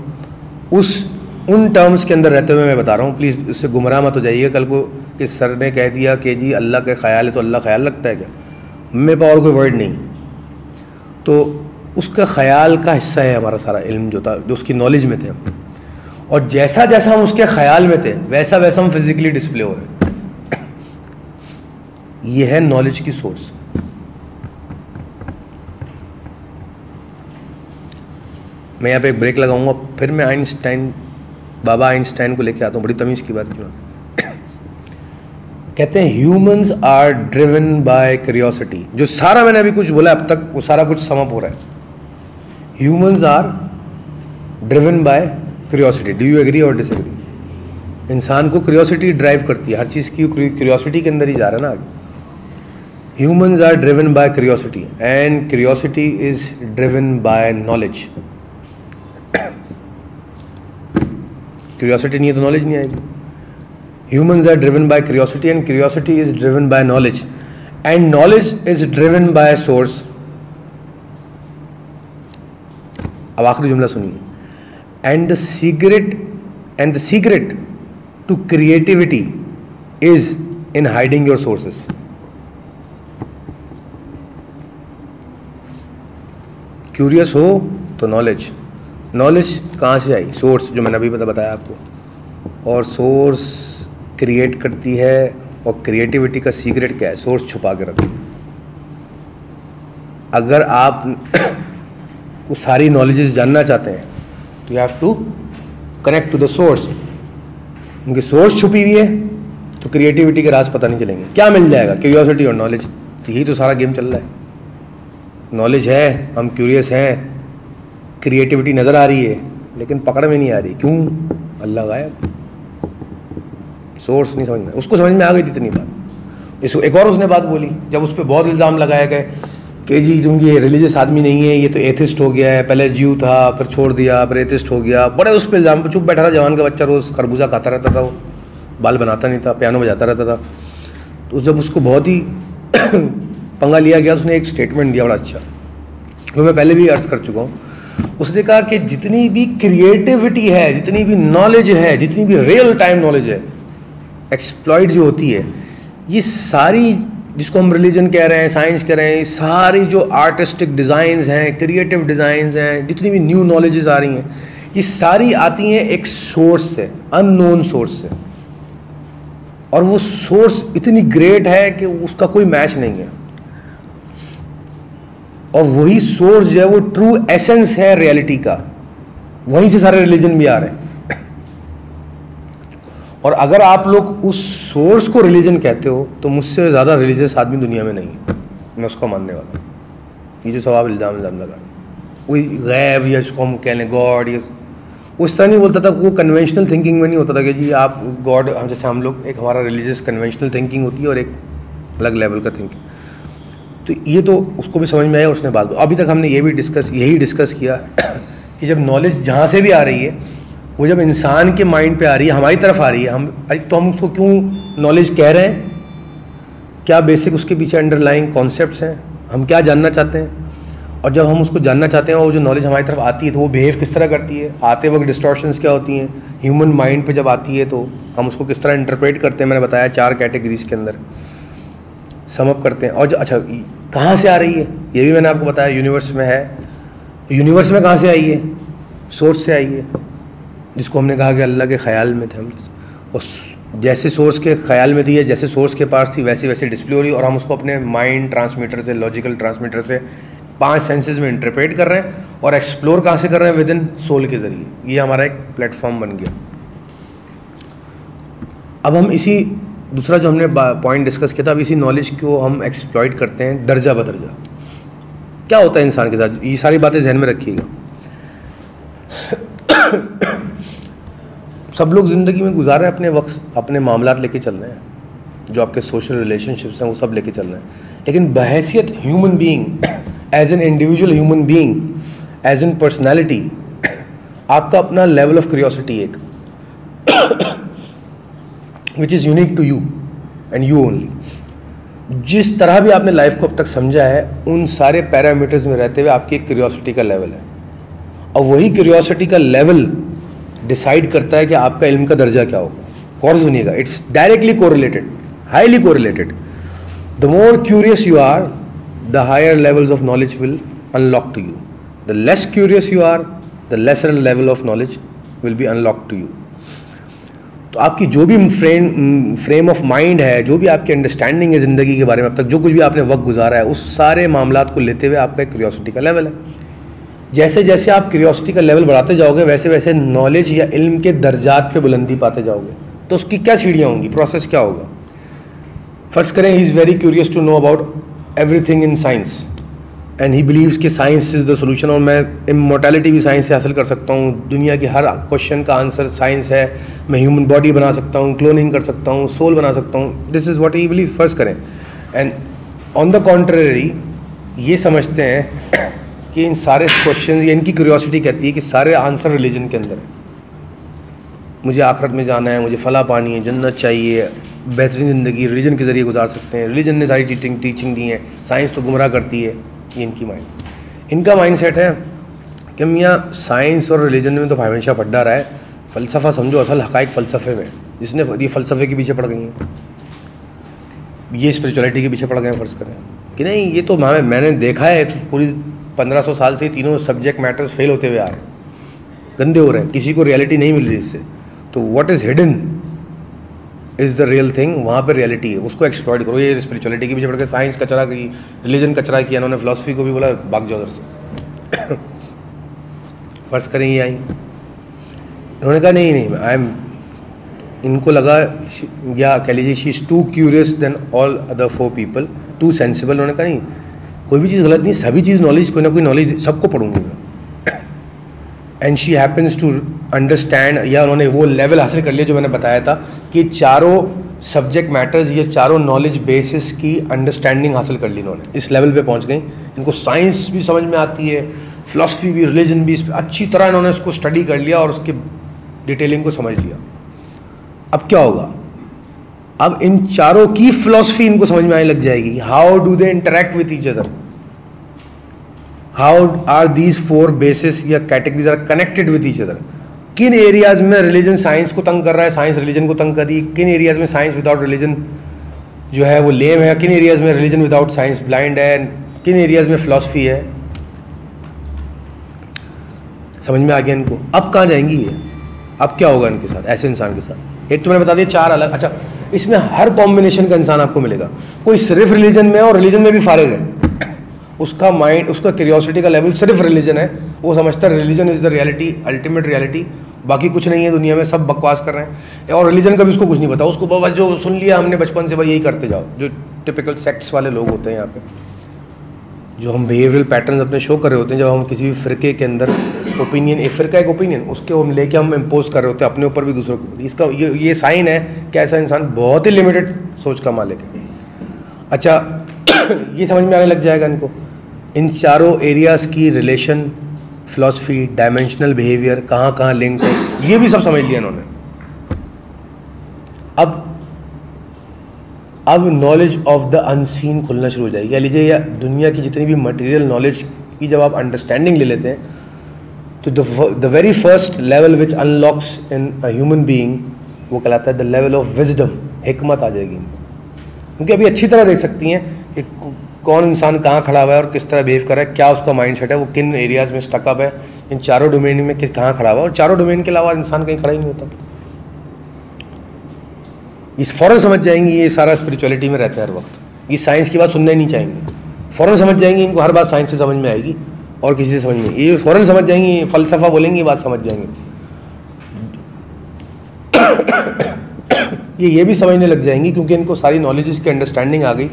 उन टर्म्स के अंदर रहते हुए मैं बता रहा हूँ। प्लीज़ इससे गुमराह मत हो जाइए कल को कि सर ने कह दिया कि जी अल्लाह का ख्याल है तो अल्लाह ख्याल रखता है क्या। मेरे पास और कोई वर्ड नहीं है। तो उसका ख्याल का हिस्सा है हमारा सारा इल्म जो था, जो उसकी नॉलेज में थे हम, और जैसा जैसा हम उसके ख्याल में थे वैसा वैसा हम फिजिकली डिस्प्ले हो रहे हैं। ये है नॉलेज की सोर्स। मैं यहाँ पे एक ब्रेक लगाऊंगा, फिर मैं बाबा आइंस्टाइन को लेके आता हूँ। बड़ी तमीज़ की बात क्यों। कहते हैं humans are driven by curiosity. जो सारा मैंने अभी कुछ बोला अब तक, वो सारा कुछ सम अप हो रहा है। Humans are driven by curiosity. Do you agree और डिसएग्री? इंसान को क्यूरियोसिटी ड्राइव करती है, हर चीज़ की क्यूरियोसिटी के अंदर ही जा रहा है ना आगे। Humans are driven by curiosity and curiosity is driven by knowledge. Curiosity नहीं है तो नॉलेज नहीं आएगी। Humans are driven by curiosity and curiosity is driven by knowledge and knowledge is driven by source. अब आखिरी जुमला सुनिए, and the secret to creativity is in hiding your sources. Curious हो तो नॉलेज कहाँ से आई? सोर्स, जो मैंने अभी बताया आपको। और सोर्स क्रिएट करती है, और क्रिएटिविटी का सीक्रेट क्या है? सोर्स छुपा के रखें। अगर आप वो सारी नॉलेजेस जानना चाहते हैं तो you have to connect to the source. उनकी सोर्स छुपी हुई है तो क्रिएटिविटी के राज पता नहीं चलेंगे। क्या मिल जाएगा? क्यूरियोसिटी और नॉलेज। तो यही तो सारा गेम चल रहा है। नॉलेज है, हम क्यूरियस हैं, क्रिएटिविटी नज़र आ रही है लेकिन पकड़ में नहीं आ रही। क्यों? अल्लाह गायब, सोर्स नहीं समझ में। उसको समझ में आ गई थी इतनी बात। इसको एक और उसने बात बोली, जब उस पर बहुत इल्ज़ाम लगाए गए कि जी तुम ये रिलीजियस आदमी नहीं है, ये तो एथिस्ट हो गया है, पहले जीव था फिर छोड़ दिया फिर एथिस्ट हो गया। बड़े उस पर इल्ज़ाम पर चुप बैठा था। जवान का बच्चा रोज़ खरबूजा खाता रहता था, वो बाल बनाता नहीं था, पियानो बजाता रहता था। तो जब उसको बहुत ही पंगा लिया गया, उसने एक स्टेटमेंट दिया बड़ा अच्छा, जो मैं पहले भी अर्ज कर चुका हूँ। उसने कहा कि जितनी भी क्रिएटिविटी है, जितनी भी नॉलेज है, जितनी भी रियल टाइम नॉलेज है एक्सप्लॉइट जो होती है, ये सारी जिसको हम रिलीजन कह रहे हैं, साइंस कह रहे हैं, सारी जो आर्टिस्टिक डिज़ाइंस हैं, क्रिएटिव डिज़ाइंस हैं, जितनी भी न्यू नॉलेजेस आ रही हैं, ये सारी आती हैं एक सोर्स से, अननोन सोर्स से। और वो सोर्स इतनी ग्रेट है कि उसका कोई मैच नहीं है। और वही सोर्स जो है वो ट्रू एसेंस है रियलिटी का। वहीं से सारे रिलीजन भी आ रहे हैं। और अगर आप लोग उस सोर्स को रिलीजन कहते हो तो मुझसे ज़्यादा रिलीजियस आदमी दुनिया में नहीं है, मैं उसको मानने वाला हूँ। ये जो सवाब इल्ज़ाम लगा वही गैब या जिसको हम कह लें गॉड, ये उस तरह नहीं बोलता था। वो कन्वेंशनल थिंकिंग में नहीं होता था कि जी आप गॉड, जैसे हम लोग एक हमारा रिलीजियस कन्वेंशनल थिंकिंग होती है और एक अलग लेवल का थिंकिंग। तो ये तो उसको भी समझ में आया, उसने बात। अभी तक हमने यही डिस्कस किया कि जब नॉलेज जहाँ से भी आ रही है, वो जब इंसान के माइंड पे आ रही है, हमारी तरफ आ रही है, हम उसको क्यों नॉलेज कह रहे हैं? क्या बेसिक उसके पीछे अंडरलाइंग कॉन्सेप्ट्स हैं? हम क्या जानना चाहते हैं? और जब हम उसको जानना चाहते हैं, वो जो नॉलेज हमारी तरफ आती है तो वो बिहेव किस तरह करती है? आते वक्त डिस्टॉर्शंस क्या होती हैं? ह्यूमन माइंड पे जब आती है तो हम उसको किस तरह इंटरप्रेट करते हैं? मैंने बताया 4 कैटेगरीज के अंदर सम अप करते हैं। और जो अच्छा कहाँ से आ रही है, ये भी मैंने आपको बताया। यूनिवर्स में है। यूनिवर्स में कहाँ से आई है? सोर्स से आई है, जिसको हमने कहा कि अल्लाह के ख्याल में थे हम। और जैसे सोर्स के ख्याल में थी है, जैसे सोर्स के पास थी, वैसे वैसे डिस्प्ले हो रही है। और हम उसको अपने माइंड ट्रांसमीटर से, लॉजिकल ट्रांसमीटर से 5 सेंसेस में इंटरप्रेट कर रहे हैं। और एक्सप्लोर कहाँ से कर रहे हैं? विद इन सोल के ज़रिए। ये हमारा एक प्लेटफॉर्म बन गया। अब हम इसी दूसरा जो हमने पॉइंट डिस्कस किया था, अब इसी नॉलेज को हम एक्सप्लॉइट करते हैं दर्जा बदर्जा। क्या होता है इंसान के साथ? ये सारी बातें जहन में रखिएगा। सब लोग ज़िंदगी में गुजार रहे हैं अपने वक्त, अपने मामलात लेके चल रहे हैं, जो आपके सोशल रिलेशनशिप्स हैं वो सब लेके चल रहे हैं। लेकिन बहैसियत human being, as an individual human being, as an personality, आपका अपना लेवल ऑफ क्यूरियोसिटी एक which is unique to you and you only. जिस तरह भी आपने लाइफ को अब तक समझा है, उन सारे पैरामीटर्स में रहते हुए आपकी एक क्यूरियोसिटी का लेवल है। और वही क्यूरियोसिटी का लेवल डिसाइड करता है कि आपका इल्म का दर्जा क्या होगा। गौर सुनिएगा, it's directly correlated, highly correlated. The more curious you are, the higher levels of knowledge will unlock to you. The less curious you are, the lesser level of knowledge will be unlock to you. तो आपकी जो भी फ्रेम ऑफ माइंड है, जो भी आपकी अंडरस्टैंडिंग है ज़िंदगी के बारे में, अब तक जो कुछ भी आपने वक्त गुजारा है, उस सारे मामलात को लेते हुए आपका एक क्यूरियोसिटी का लेवल है। जैसे जैसे आप क्यूरियोसिटी का लेवल बढ़ाते जाओगे, वैसे वैसे नॉलेज या इल्म के दर्जात पे बुलंदी पाते जाओगे। तो उसकी क्या सीढ़ियाँ होंगी, प्रोसेस क्या होगा? फर्स्ट करें, he is very curious to know about everything in science. And he believes कि साइंस इज़ द सोल्यूशन, और मैं इमॉर्टैलिटी भी साइंस से हासिल कर सकता हूँ, दुनिया की हर क्वेश्चन का आंसर साइंस है, मैं ह्यूमन बॉडी बना सकता हूँ, क्लोनिंग कर सकता हूँ, सोल बना सकता हूँ, this is what he believe. First करें। एंड ऑन द कॉन्ट्ररी ये समझते हैं कि इन सारे क्वेश्चन या इनकी क्यूरियोसिटी कहती है कि सारे आंसर रिलीजन के अंदर है। मुझे आखिरत में जाना है, मुझे फला पानी है, जन्नत चाहिए, बेहतरीन ज़िंदगी रिलीजन के ज़रिए गुजार सकते हैं, रिलीजन ने सारी टीचिंग दी है, साइंस तो गुमराह करती है। ये इनका माइंड सेट है कि मियाँ साइंस और रिलीजन में तो हमेशा पढ़ा रहा है, फ़लसफ़ा समझो, असल हक़ाइक़ फ़लसफ़े में, जिसने ये फ़लसफ़े के पीछे पड़ गई हैं, ये स्पिरिचुअलिटी के पीछे पड़ गए हैं, फ़र्ज़ करें कि नहीं, ये तो मैंने देखा है पूरी 1500 साल से तीनों सब्जेक्ट मैटर्स फेल होते हुए आ रहे हैं, गंदे हो रहे हैं, किसी को रियलिटी नहीं मिल रही इससे। तो what is hidden is the real thing, वहाँ पर रियलिटी है, उसको एक्सप्लॉइट करो। ये स्पिरिचुअलिटी के पीछे पड़ के साइंस कचरा की, रिलीजन कचरा किया, उन्होंने फिलॉसफी को भी बोला भाग जाओ उधर से। फ़र्ज़ करें ये आई, उन्होंने कहा नहीं आई एम, इनको लगा या कह लीजिए she is too curious than all other 4 people, too sensible. उन्होंने कहा नहीं, कोई भी चीज़ गलत नहीं, सभी चीज़ नॉलेज, कोई ना कोई नॉलेज सबको पढ़ूंगी मैं। And she happens to understand, या उन्होंने वो लेवल हासिल कर लिया जो मैंने बताया था कि चारों सब्जेक्ट मैटर्स, ये चारों नॉलेज बेसिस की अंडरस्टैंडिंग हासिल कर ली इन्होंने, इस लेवल पे पहुंच गई। इनको साइंस भी समझ में आती है, फ़िलासफ़ी भी, रिलीजन भी, अच्छी तरह इन्होंने इसको स्टडी कर लिया और उसकी डिटेलिंग को समझ लिया। अब क्या होगा, अब इन चारों की फ़िलासफ़ी इनको समझ में आने लग जाएगी। How do they interact with each other, how are these 4 basis या categories are connected with each other. किन एरियाज़ में रिलीजन साइंस को तंग कर रहा है, साइंस रिलीजन को तंग कर रही है, किन एरियाज़ में साइंस विदाउट रिलीजन जो है वो लेम है, किन एरियाज़ में रिलीजन विदाउट साइंस ब्लाइंड है, किन एरियाज़ में फ़िलासफ़ी है। समझ में आ गया इनको। अब कहाँ जाएंगी ये, अब क्या होगा इनके साथ, ऐसे इंसान के साथ। एक तो मैंने बता दिया 4 अलग, अच्छा इसमें हर कॉम्बिनेशन का इंसान आपको मिलेगा। कोई सिर्फ रिलीजन में और रिलीजन में भी फारिग है, उसका माइंड, उसका क्यूरियोसिटी का लेवल सिर्फ रिलीजन है, वो समझता है religion is the reality, ultimate reality, बाकी कुछ नहीं है दुनिया में, सब बकवास कर रहे हैं। और रिलीजन का भी उसको कुछ नहीं पता, उसको बस जो सुन लिया हमने बचपन से, भाई यही करते जाओ, जो टिपिकल सेक्ट्स वाले लोग होते हैं यहाँ पे, जो हम बिहेवियरल पैटर्न अपने शो कर रहे होते हैं। जब हम किसी भी फ़िरके के अंदर ओपिनियन, एक फ़िरका एक ओपिनियन, उसके हम लेके हम इम्पोज कर रहे होते हैं अपने ऊपर भी दूसरों को। इसका ये साइन है कि ऐसा इंसान बहुत ही लिमिटेड सोच का मालिक है। अच्छा ये समझ में आने लग जाएगा इनको, इन चारों एरियाज़ की रिलेशन, फ़िलासफ़ी, डायमेंशनल बिहेवियर, कहाँ कहाँ लिंक है, ये भी सब समझ लिया इन्होंने। अब नॉलेज ऑफ द अनसीन खुलना शुरू हो जाएगी। या लीजिए, या दुनिया की जितनी भी मटेरियल नॉलेज की जब आप अंडरस्टैंडिंग ले लेते हैं, तो the very first level which unlocks in a human being, वो कहलाता है द लेवल ऑफ विजडम, हिकमत आ जाएगी इनको। क्योंकि अभी अच्छी तरह देख सकती हैं कि कौन इंसान कहाँ खड़ा हुआ है और किस तरह बिहेव कर रहा है, क्या उसका माइंड सेट है, वो किन एरियाज़ में स्टकअप है, इन चारों डोमेन में कहाँ खड़ा हुआ है। और चारों डोमेन के अलावा इंसान कहीं खड़ा ही नहीं होता। इस फ़ौरन समझ जाएंगी ये सारा स्पिरिचुअलिटी में रहता है हर वक्त, ये साइंस की बात सुनना ही नहीं चाहेंगे, फ़ौरन समझ जाएंगी, इनको हर बात साइंस से समझ में आएगी और किसी से समझ में, ये फ़ौरन समझ जाएंगी, फ़लसफ़ा बोलेंगी ये बात समझ जाएंगे। ये भी समझने लग जाएंगी क्योंकि इनको सारी नॉलेजेस की अंडरस्टैंडिंग आ गई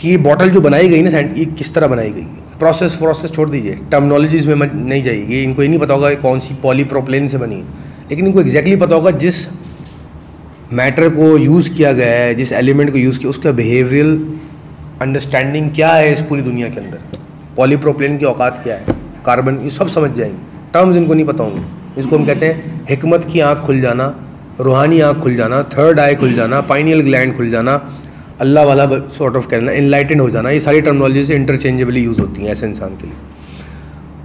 कि ये बॉटल जो बनाई गई ना, ये किस तरह बनाई गई। प्रोसेस छोड़ दीजिए, टर्मिनोलॉजीज में नहीं जाइए, इनको ये नहीं पता होगा कौन सी पॉलीप्रोपिलीन से बनी है, लेकिन इनको एग्जैक्टली पता होगा जिस मैटर को यूज़ किया गया है, जिस एलिमेंट को यूज़ किया, उसका बिहेवियरल अंडरस्टैंडिंग क्या है इस पूरी दुनिया के अंदर, पॉलीप्रोपिलीन की औकात क्या है, कार्बन, ये सब समझ जाएंगे। टर्म्स इनको नहीं पता होंगे। इसको हम कहते हैं हिकमत की आँख खुल जाना, रूहानी आँख खुल जाना, थर्ड आई खुल जाना, पाइनियल ग्लैंड खुल जाना, अल्लाह वाला सॉर्ट ऑफ कहना, इनलाइटेंड हो जाना। ये सारी टर्मिनोलॉजी से इंटरचेंजेबली यूज़ होती हैं ऐसे इंसान के लिए।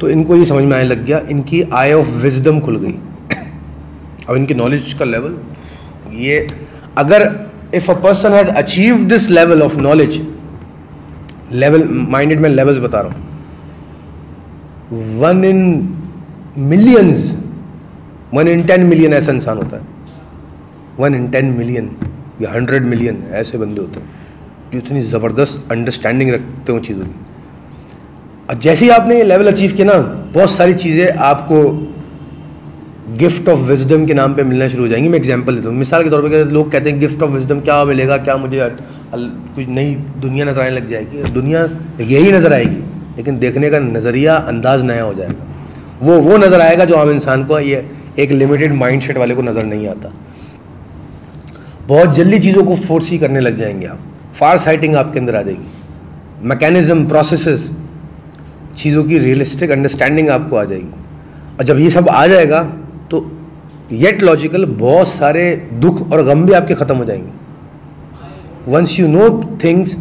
तो इनको ये समझ में आने लग गया, इनकी आई ऑफ विजडम खुल गई। अब इनकी नॉलेज का लेवल, ये अगर if a person has achieve this level of knowledge, level minded में लेवल्स बता रहा हूँ, 1 in millions, 1 in 10 मिलियन ऐसा इंसान होता है, 1 in 10 मिलियन या 100 मिलियन ऐसे बंदे होते हैं जो इतनी ज़बरदस्त अंडरस्टैंडिंग रखते हो चीज़ों की। और जैसे ही आपने ये लेवल अचीव किया ना, बहुत सारी चीज़ें आपको गिफ्ट ऑफ विजडम के नाम पे मिलना शुरू हो जाएंगी। मैं एग्जांपल देता हूँ, मिसाल के तौर पे लोग कहते हैं गिफ्ट ऑफ विजडम क्या मिलेगा, क्या मुझे कुछ नई दुनिया नज़र आने लग जाएगी। दुनिया यही नज़र आएगी लेकिन देखने का नज़रिया, अंदाज नया हो जाएगा। वो नज़र आएगा जो आम इंसान को, ये एक लिमिटेड माइंडसेट वाले को नज़र नहीं आता। बहुत जल्दी चीज़ों को फोर्स करने लग जाएंगे आप, फार साइटिंग आपके अंदर आ जाएगी, मैकेनिज्म, प्रोसेसेस, चीज़ों की रियलिस्टिक अंडरस्टैंडिंग आपको आ जाएगी। और जब ये सब आ जाएगा तो येट लॉजिकल बहुत सारे दुख और गम भी आपके ख़त्म हो जाएंगे। वंस यू नो थिंग्स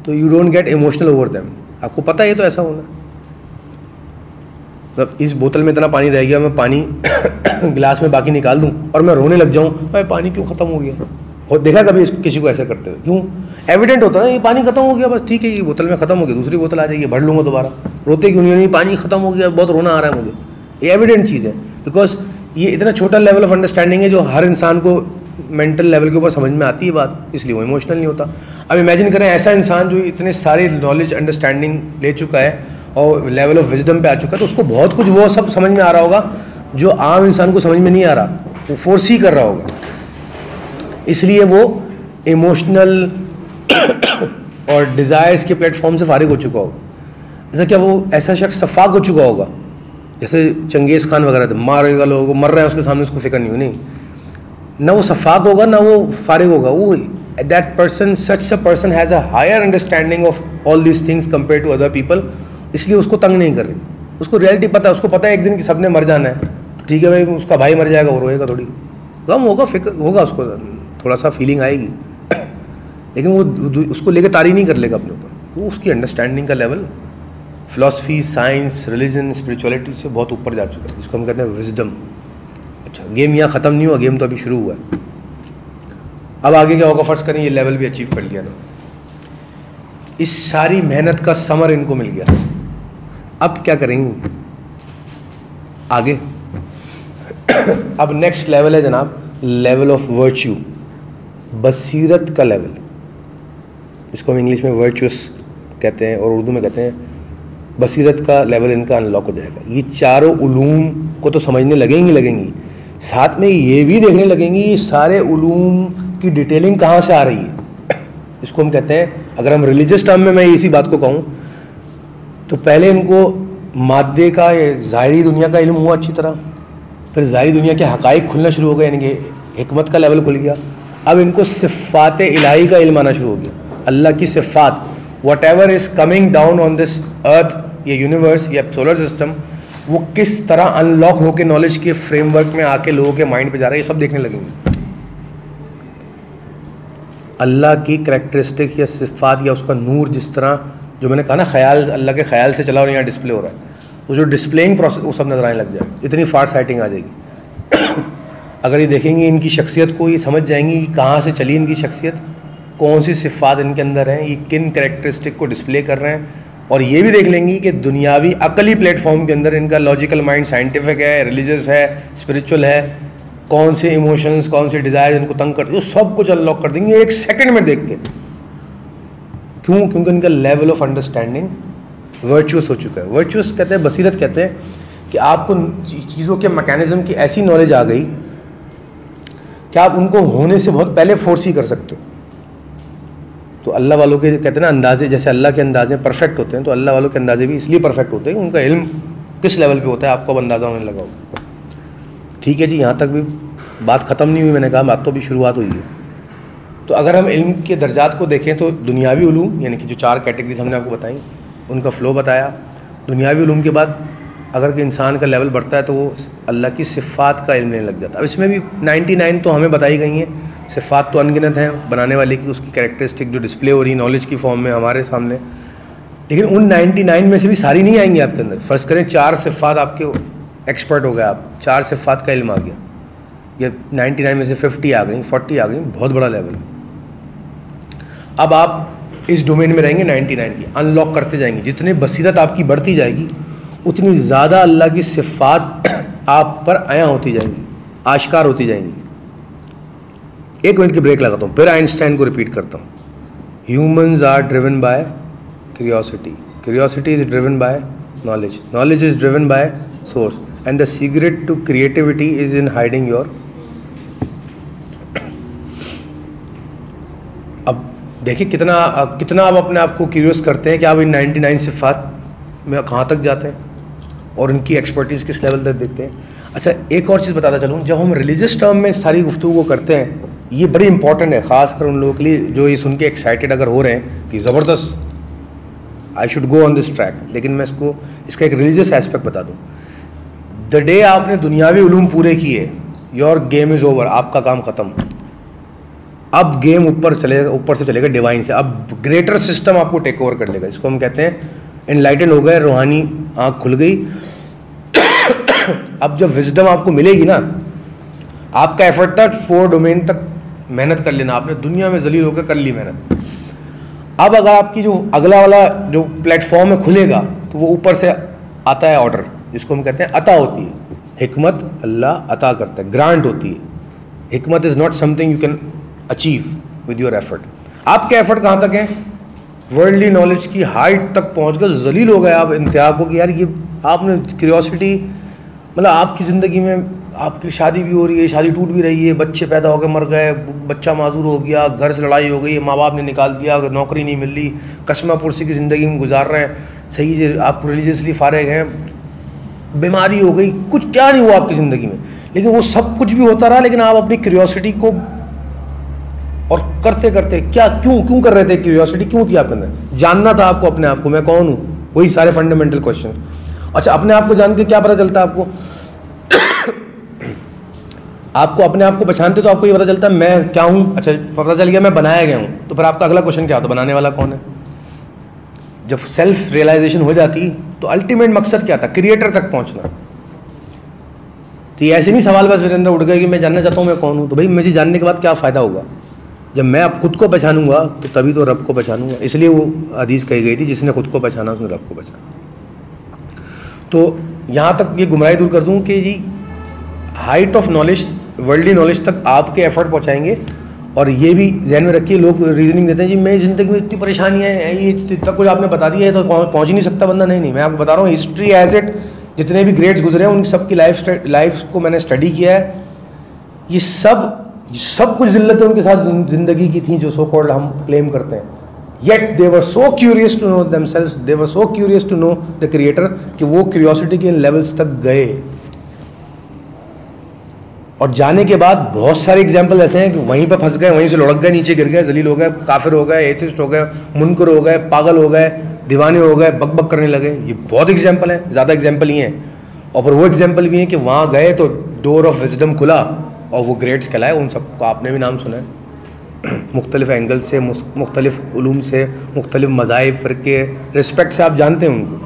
तो you don't get emotional over them. आपको पता है तो ऐसा होना, मतलब इस बोतल में इतना पानी रह गया, मैं पानी गिलास में बाकी निकाल दूं और मैं रोने लग जाऊं, भाई पानी क्यों ख़त्म हो गया। और देखा कभी इसको किसी को ऐसा करते हुए? क्यों? एविडेंट होता है ना, ये पानी खत्म हो गया, बस ठीक है, ये बोतल में ख़त्म हो गया, दूसरी बोतल आ जाएगी, भर लूँगा दोबारा। रोते क्यों नहीं? पानी खत्म हो गया, बहुत रोना आ रहा है मुझे। ये एविडेंट चीज़ है, बिकॉज ये इतना छोटा लेवल ऑफ अंडरस्टैंडिंग है जो हर इंसान को मेंटल लेवल के ऊपर समझ में आती है बात, इसलिए वो इमोशनल नहीं होता। अब इमेजिन करें ऐसा इंसान जो इतने सारे नॉलेज, अंडरस्टैंडिंग ले चुका है और लेवल ऑफ विजडम पे आ चुका है, तो उसको बहुत कुछ वो सब समझ में आ रहा होगा जो आम इंसान को समझ में नहीं आ रहा, वो फोर्स ही कर रहा होगा। इसलिए वो इमोशनल और डिज़ायर्स के प्लेटफॉर्म से फारिग हो चुका होगा। ऐसा क्या वो ऐसा शख्स सफाक हो चुका होगा, जैसे चंगेज़ खान वगैरह थे, मारेगा लोगों को, मर रहे हैं उसके सामने, उसको फिक्र नहीं हो, नहीं, ना वो सफाक होगा ना वो फारिग होगा। वो that person, such a person has a higher understanding of all these things compare to other people, इसलिए उसको तंग नहीं कर रही। उसको रियलिटी पता है, उसको पता है एक दिन कि सबने मर जाना है, तो ठीक है भाई, उसका भाई मर जाएगा, वो रोएगा, थोड़ी गम होगा, फिक्र होगा, उसको थोड़ा सा फीलिंग आएगी, लेकिन वो उसको लेकर तारी नहीं कर लेगा अपने ऊपर, क्योंकि उसकी अंडरस्टैंडिंग का level philosophy, science, religion, spirituality से बहुत ऊपर जा चुका है, जिसको हम कहते हैं विजडम। अच्छा, गेम यहाँ ख़त्म नहीं हुआ, गेम तो अभी शुरू हुआ है। अब आगे क्या होगा? फर्ज करें ये लेवल भी अचीव कर लिया ना, इस सारी मेहनत का समर इनको मिल गया, अब क्या करेंगे आगे? अब नेक्स्ट लेवल है जनाब, लेवल ऑफ वर्च्यू, बसीरत का लेवल, इसको हम इंग्लिश में वर्चुअस कहते हैं और उर्दू में कहते हैं बसीरत का लेवल इनका अनलॉक हो जाएगा। ये चारों उलूम को तो समझने लगेंगी, साथ में ये भी देखने लगेंगी ये सारे उलूम की डिटेलिंग कहाँ से आ रही है। इसको हम कहते हैं, अगर हम रिलीजियस टर्म में मैं इसी बात को कहूँ तो पहले इनको मादे का, ज़ाहिरी दुनिया का इल्म हुआ अच्छी तरह, फिर ज़ाहिरी दुनिया के हक़ाइक़ खुलना शुरू हो गए, यानी कि हिकमत का लेवल खुल गया। अब इनको सिफ़ात इलाही का इल्म आना शुरू हो गया, अल्लाह की सिफ़ात, whatever is coming down on this earth, ये यूनिवर्स या सोलर सिस्टम, वो किस तरह अनलॉक होकर नॉलेज के फ्रेमवर्क में आके लोगों के माइंड पे जा रहा है, ये सब देखने लगेंगे। अल्लाह की करैक्टरिस्टिक या सिफ़ात या उसका नूर, जिस तरह जो मैंने कहा ना, ख्याल, अल्लाह के ख्याल से चला और यहाँ डिस्प्ले हो रहा है, वो जो डिस्प्लेइंग प्रोसेस वो सब नजर आने लग जाएगा, इतनी फार साइटिंग आ जाएगी। अगर ये देखेंगे इनकी शख्सियत को, ये समझ जाएंगी कि कहाँ से चली इनकी शख्सियत, कौन सी सिफ़ात इनके अंदर हैं, ये किन कैरेक्टरिस्टिक को डिस्प्ले कर रहे हैं, और ये भी देख लेंगी कि दुनियावी अकली प्लेटफॉर्म के अंदर इनका लॉजिकल माइंड साइंटिफिक है, रिलीजियस है, स्पिरिचुअल है, कौन से इमोशंस, कौन से डिज़ायर इनको तंग करते हैं, सब कुछ अनलॉक कर देंगे एक सेकंड में देख के। क्यों? क्योंकि इनका लेवल ऑफ अंडरस्टैंडिंग वर्चुअस हो चुका है। वर्चुअस कहते हैं, बसीरत कहते हैं कि आपको चीज़ों के मैकेनिज्म की ऐसी नॉलेज आ गई कि आप उनको होने से बहुत पहले फोर्स ही कर सकते हो। तो अल्लाह वालों के कहते हैं ना अंदाजे, जैसे अल्लाह के अंदाजे परफेक्ट होते हैं, तो अल्लाह वालों के अंदाजे भी इसलिए परफेक्ट होते हैं कि उनका इल्म किस लेवल पे होता है, आपको अब अंदाज़ा होने लगा होगा। ठीक है जी, यहाँ तक भी बात ख़त्म नहीं हुई, मैंने कहा बात तो अभी शुरुआत हुई है। तो अगर हम इल्म के दर्जात को देखें तो दुनियावी उलूम, यानी कि जो 4 कैटेगरीज हमने आपको बताई, उनका फ़्लो बताया। दुनियावी उलूम के बाद अगर कि इंसान का लेवल बढ़ता है तो वो अल्लाह की सिफ़ात का इल्म लेने लग जाता है। अब इसमें भी 99 तो हमें बताई गई हैं, सिफ़ात तो अनगिनत हैं बनाने वाले की, उसकी कैरेक्टरिस्टिक जो डिस्प्ले हो रही है नॉलेज की फॉर्म में हमारे सामने, लेकिन उन 99 में से भी सारी नहीं आएंगी आपके अंदर। फ़र्ज़ करें 4 सिफ़ात आपके एक्सपर्ट हो गए, आप 4 सिफ़ात का इल्म आ गया, या 99 में से 50 आ गई, 40 आ गई, बहुत बड़ा लेवल। अब आप इस डोमेन में रहेंगे 99 की, अनलॉक करते जाएंगे, जितनी बसीरत आपकी बढ़ती जाएगी उतनी ज़्यादा अल्लाह की सिफ़ात आप पर आया होती जाएंगी, आश्कार होती जाएंगी। 1 मिनट की ब्रेक लगाता हूँ, फिर आइंस्टाइन को रिपीट करता हूँ। Humans are driven by curiosity, curiosity is driven by knowledge, knowledge is driven by source, and the secret to creativity is in hiding your. अब देखिए कितना आप अपने आप को क्यूरियस करते हैं कि आप इन 99 सिफ़ात में कहाँ तक जाते हैं और उनकी एक्सपर्टीज़ किस लेवल तक देखते हैं। अच्छा, एक और चीज़ बताता चलूँ, जब हम रिलीजियस टर्म में सारी गुफ्तगू को करते हैं, ये बड़ी इंपॉर्टेंट है ख़ासकर उन लोगों के लिए जो ये सुन के एक्साइटेड अगर हो रहे हैं कि ज़बरदस्त I should go on this track, लेकिन मैं इसका एक रिलीजियस एस्पेक्ट बता दूँ। द डे आपने दुनियावी उलूम पूरे किए, योर गेम इज़ ओवर, आपका काम ख़त्म। अब गेम ऊपर से चलेगा डिवाइन से, अब ग्रेटर सिस्टम आपको टेक ओवर कर लेगा। इसको हम कहते हैं एनलाइटन हो गए, रूहानी आँख खुल गई। अब जब विजडम आपको मिलेगी ना, आपका एफर्ट था 4 डोमेन तक मेहनत कर लेना, आपने दुनिया में जलील होकर कर ली मेहनत। अब अगर आपकी जो अगला वाला जो प्लेटफॉर्म है खुलेगा, तो वो ऊपर से आता है ऑर्डर, जिसको हम कहते हैं अता होती है। हिकमत अल्लाह अता करता है, ग्रांट होती है। हिकमत is not something you can achieve with your effort. आपके एफर्ट कहाँ तक है? वर्ल्डली नॉलेज की हाइट तक पहुँच कर जलील हो गए आप इंतहा को कि यार ये आपने क्यूरियोसिटी, मतलब आपकी ज़िंदगी में आपकी शादी भी हो रही है, शादी टूट भी रही है, बच्चे पैदा हो गए मर गए, बच्चा माजूर हो गया, घर से लड़ाई हो गई, माँ बाप ने निकाल दिया, नौकरी नहीं मिल रही, कस्मा पुरसी की ज़िंदगी में गुजार रहे हैं, सही है, आप रिलीजियसली फारिग हैं, बीमारी हो गई, कुछ क्या नहीं हुआ आपकी ज़िंदगी में, लेकिन वो सब कुछ भी होता रहा, लेकिन आप अपनी क्यूरियोसिटी को और करते करते क्यों कर रहे थे? क्यूरियोसिटी क्यों थी आपके अंदर? जानना था आपको अपने आप को, मैं कौन हूँ, वही सारे फंडामेंटल क्वेश्चन। अच्छा, अपने आप को जान के क्या पता चलता है आपको? आपको अपने आप को पहचानते तो आपको ये पता चलता है मैं क्या हूँ। अच्छा, पता चल गया मैं बनाया गया हूँ, तो फिर आपका अगला क्वेश्चन क्या होता? बनाने वाला कौन है? जब सेल्फ रियलाइजेशन हो जाती तो अल्टीमेट मकसद क्या था? क्रिएटर तक पहुँचना। तो ये ऐसे नहीं सवाल बस मेरे अंदर उठ गए कि मैं जानना चाहता हूँ मैं कौन हूँ। तो भाई मुझे जानने के बाद क्या फ़ायदा होगा? जब मैं अब खुद को पहचानूंगा तो तभी तो रब को पहचानूंगा। इसलिए वो हदीस कही गई थी, जिसने खुद को पहचाना उसने रब को पहचाना। तो यहाँ तक ये गुमराही दूर कर दूँ कि जी height of knowledge, worldly knowledge तक आपके एफर्ट पहुँचाएंगे। और ये भी ध्यान में रखिए, लोग रीजनिंग देते हैं जी मेरी ज़िंदगी में इतनी परेशानियाँ हैं, ये इतना कुछ आपने बता दिया है तो पहुँच ही नहीं सकता बंदा। नहीं, मैं आपको बता रहा हूँ, हिस्ट्री एज इट जितने भी ग्रेड्स गुजरे हैं उन सबकी लाइफ को मैंने स्टडी किया है। ये सब कुछ जिल्लतें उनके साथ ज़िंदगी की थी जो सो कॉल्ड हम क्लेम करते हैं। Yet they were so curious to know themselves, they were so curious to know the creator कि वो क्यूरियोसिटी के इन लेवल्स तक गए। और जाने के बाद बहुत सारे एग्जाम्पल ऐसे हैं कि वहीं पर फंस गए, वहीं से लुढ़क गए, नीचे गिर गए, जलील हो गए, काफिर हो गए, एथिस्ट हो गए, मुनकर हो गए, पागल हो गए, दीवाने हो गए, बक करने लगे। ये बहुत एग्जाम्पल है, ज़्यादा एग्जाम्पल ही हैं। और फिर वो एग्जाम्पल भी हैं कि वहाँ गए तो डोर ऑफ विजडम खुला और वो ग्रेड्स कहलाए। उन सबको आपने भी नाम सुना है, मुख्तलिफ एंगल से, मुख्तलिफ उलूम से, मुख्तलिफ मज़ाहिब फ़िरके, रिस्पेक्ट से आप जानते हैं उनको।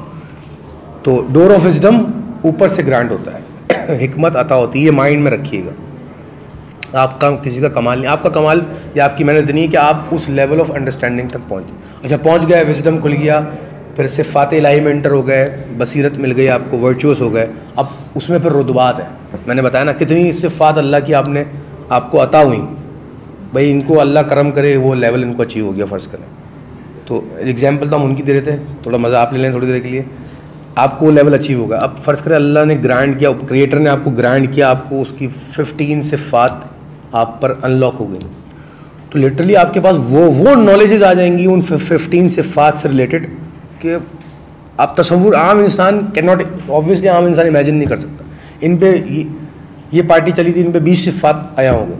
तो डोर ऑफ विजडम ऊपर से ग्रांट होता है, हिकमत अता होती है, ये माइंड में रखिएगा। आपका किसी का कमाल नहीं, आपका कमाल या आपकी मेहनत नहीं है कि आप उस लेवल ऑफ अंडरस्टैंडिंग तक पहुँचे। अच्छा, पहुँच गए, विजडम खुल गया, फिर सिफ़ात इलाही में एंटर हो गए, बसीरत मिल गई आपको, वर्चुअस हो गए। अब उसमें फिर रुतबात है, मैंने बताया ना कितनी सिफ़ात अल्लाह की आपको अता हुई। भाई इनको अल्लाह करम करे, वो लेवल इनको अचीव हो गया, फ़र्ज़ करें। तो एग्जाम्पल तो हम उनकी दे रहे थे, थोड़ा मज़ा आप ले लें थोड़ी देर के लिए। आपको वो लेवल अचीव होगा। अब फ़र्ज़ करें अल्लाह ने ग्रांट किया, क्रिएटर ने आपको ग्रांट किया, आपको उसकी 15 सिफ़ात आप पर अनलॉक हो गई। तो लिटरली आपके पास वो नॉलेजेस आ जाएंगी उन 15 सिफ़ात से रिलेटेड कि आप तसव्वुर आम इंसान कैन नॉट, ऑब्वियसली आम इंसान इमेजिन नहीं कर सकता। इन पे ये पार्टी चली थी, इन पे 20 सिफ़ात आया होगा।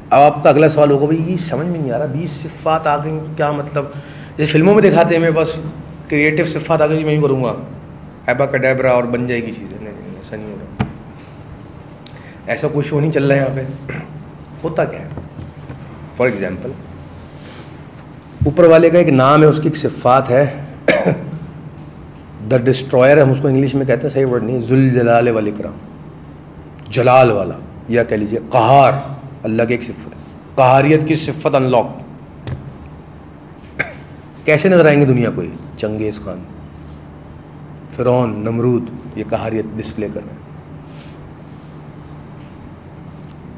अब आपका अगला सवाल होगा, भाई ये समझ में नहीं आ रहा, 20 सिफ़ात आ गई क्या मतलब? जैसे फिल्मों में दिखाते हैं मेरे पास क्रिएटिव सिफ़ात आ गई, मैं ही करूँगा एबाकडेब्रा और बन जाएगी चीज़ें। नहीं, ऐसा नहीं हो रहा, ऐसा कुछ शो नहीं चल रहा है यहाँ पे। होता क्या है, फॉर एग्जाम्पल ऊपर वाले का एक नाम है, उसकी एक सिफ़ात है, द डिस्ट्रॉयर हम उसको इंग्लिश में कहते हैं, सही वर्ड नहीं, जुल जलाल वल इकराम, जलाल वाला, या कह लीजिए कहार, अल्लाह की एक सिफ़त है, कहारियत की सिफ़त अनलॉक। कैसे नजर आएंगे दुनिया को? ये चंगेज़ खान, फ़िरौन, नमरूद, ये कहारियत डिस्प्ले कर रहे हैं।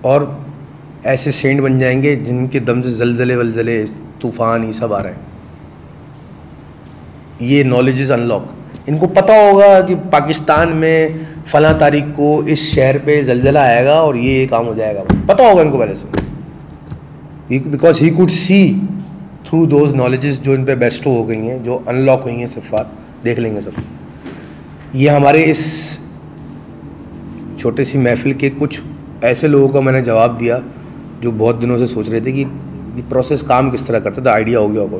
और ऐसे सेंट बन जाएंगे जिनके दम से जलजले वलजले, तूफ़ान, ये सब आ रहे हैं। ये नॉलेज इज़ अनलॉक। इनको पता होगा कि पाकिस्तान में फ़लाँ तारीख को इस शहर पे जलजला आएगा और ये काम हो जाएगा, पता होगा इनको पहले से, because he could see through those knowledges जो इन पे बेस्टो हो गई हैं, जो अनलॉक हुई हैं सिफ़ात, देख लेंगे सब। ये हमारे इस छोटी सी महफिल के कुछ ऐसे लोगों का मैंने जवाब दिया जो बहुत दिनों से सोच रहे थे कि ये प्रोसेस काम किस तरह करता है, तो आइडिया हो गया होगा।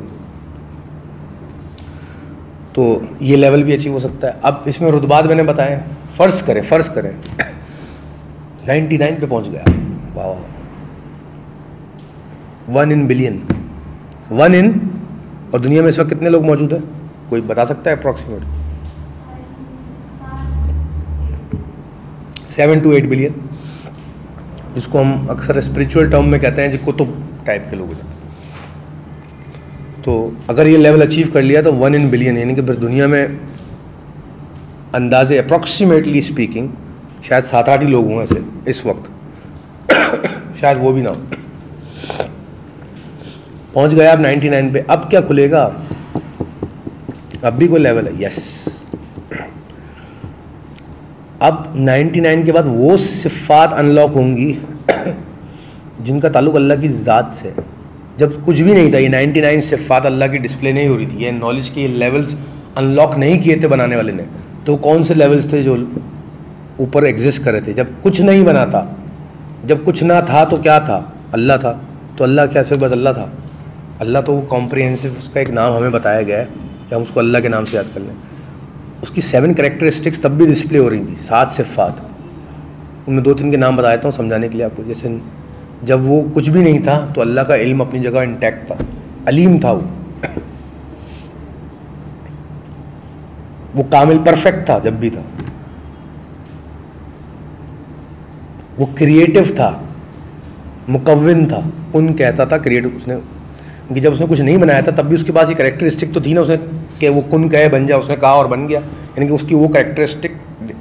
तो ये लेवल भी अचीव हो सकता है। अब इसमें रुतबात मैंने बताए, फ़र्ज़ करें 99 पे पहुंच गया, वाह, 1 in billion, 1 in, और दुनिया में इस वक्त कितने लोग मौजूद हैं, कोई बता सकता है अप्रॉक्सीमेट? 7 to 8 बिलियन, जिसको हम अक्सर स्पिरिचुअल टर्म में कहते हैं, जो कुतुब टाइप के लोग हो जाते हैं। तो अगर ये लेवल अचीव कर लिया तो 1 in billion, यानी कि दुनिया में अंदाजे अप्रॉक्सीमेटली स्पीकिंग शायद 7-8 ही लोग हों ऐसे इस वक्त, शायद वो भी ना हो। पहुंच गया आप 99 पे, अब क्या खुलेगा? अब भी कोई लेवल है, यस। अब 99 के बाद वो सिफ़ात अनलॉक होंगी जिनका ताल्लुक़ अल्लाह की ज़ात से। जब कुछ भी नहीं था, ये 99 सिफ़ात अल्लाह की डिस्प्ले नहीं हो रही थी, ये नॉलेज के लेवल्स अनलॉक नहीं किए थे बनाने वाले ने। तो कौन से लेवल्स थे जो ऊपर एग्जिस्ट कर रहे थे? जब कुछ नहीं बना था, जब कुछ ना था तो क्या था? अल्लाह था। तो अल्लाह क्या सिर्फ बस अल्लाह था? अल्लाह तो वो कॉम्प्रिहेंसिव, उसका एक नाम हमें बताया गया है कि हम उसको अल्लाह के नाम से याद कर लें। उसकी 7 कैरेक्टरिस्टिक्स तब भी डिस्प्ले हो रही थी, 7 सिफ़ात। उनमें 2-3 के नाम बताया था समझाने के लिए आपको। जैसे जब वो कुछ भी नहीं था तो अल्लाह का इल्म अपनी जगह इंटैक्ट था, अलीम था, वो कामिल परफेक्ट था जब भी था, वो क्रिएटिव था, मुकव्विन था, उन कहता था क्रिएटिव उसने, कि जब उसने कुछ नहीं बनाया था तब भी उसके पास ये कैरेक्टरिस्टिक तो थी ना, उसने कि वो कुन कहे बन जाए, उसने कहा और बन गया, यानी कि उसकी वो कैरेक्टरिस्टिक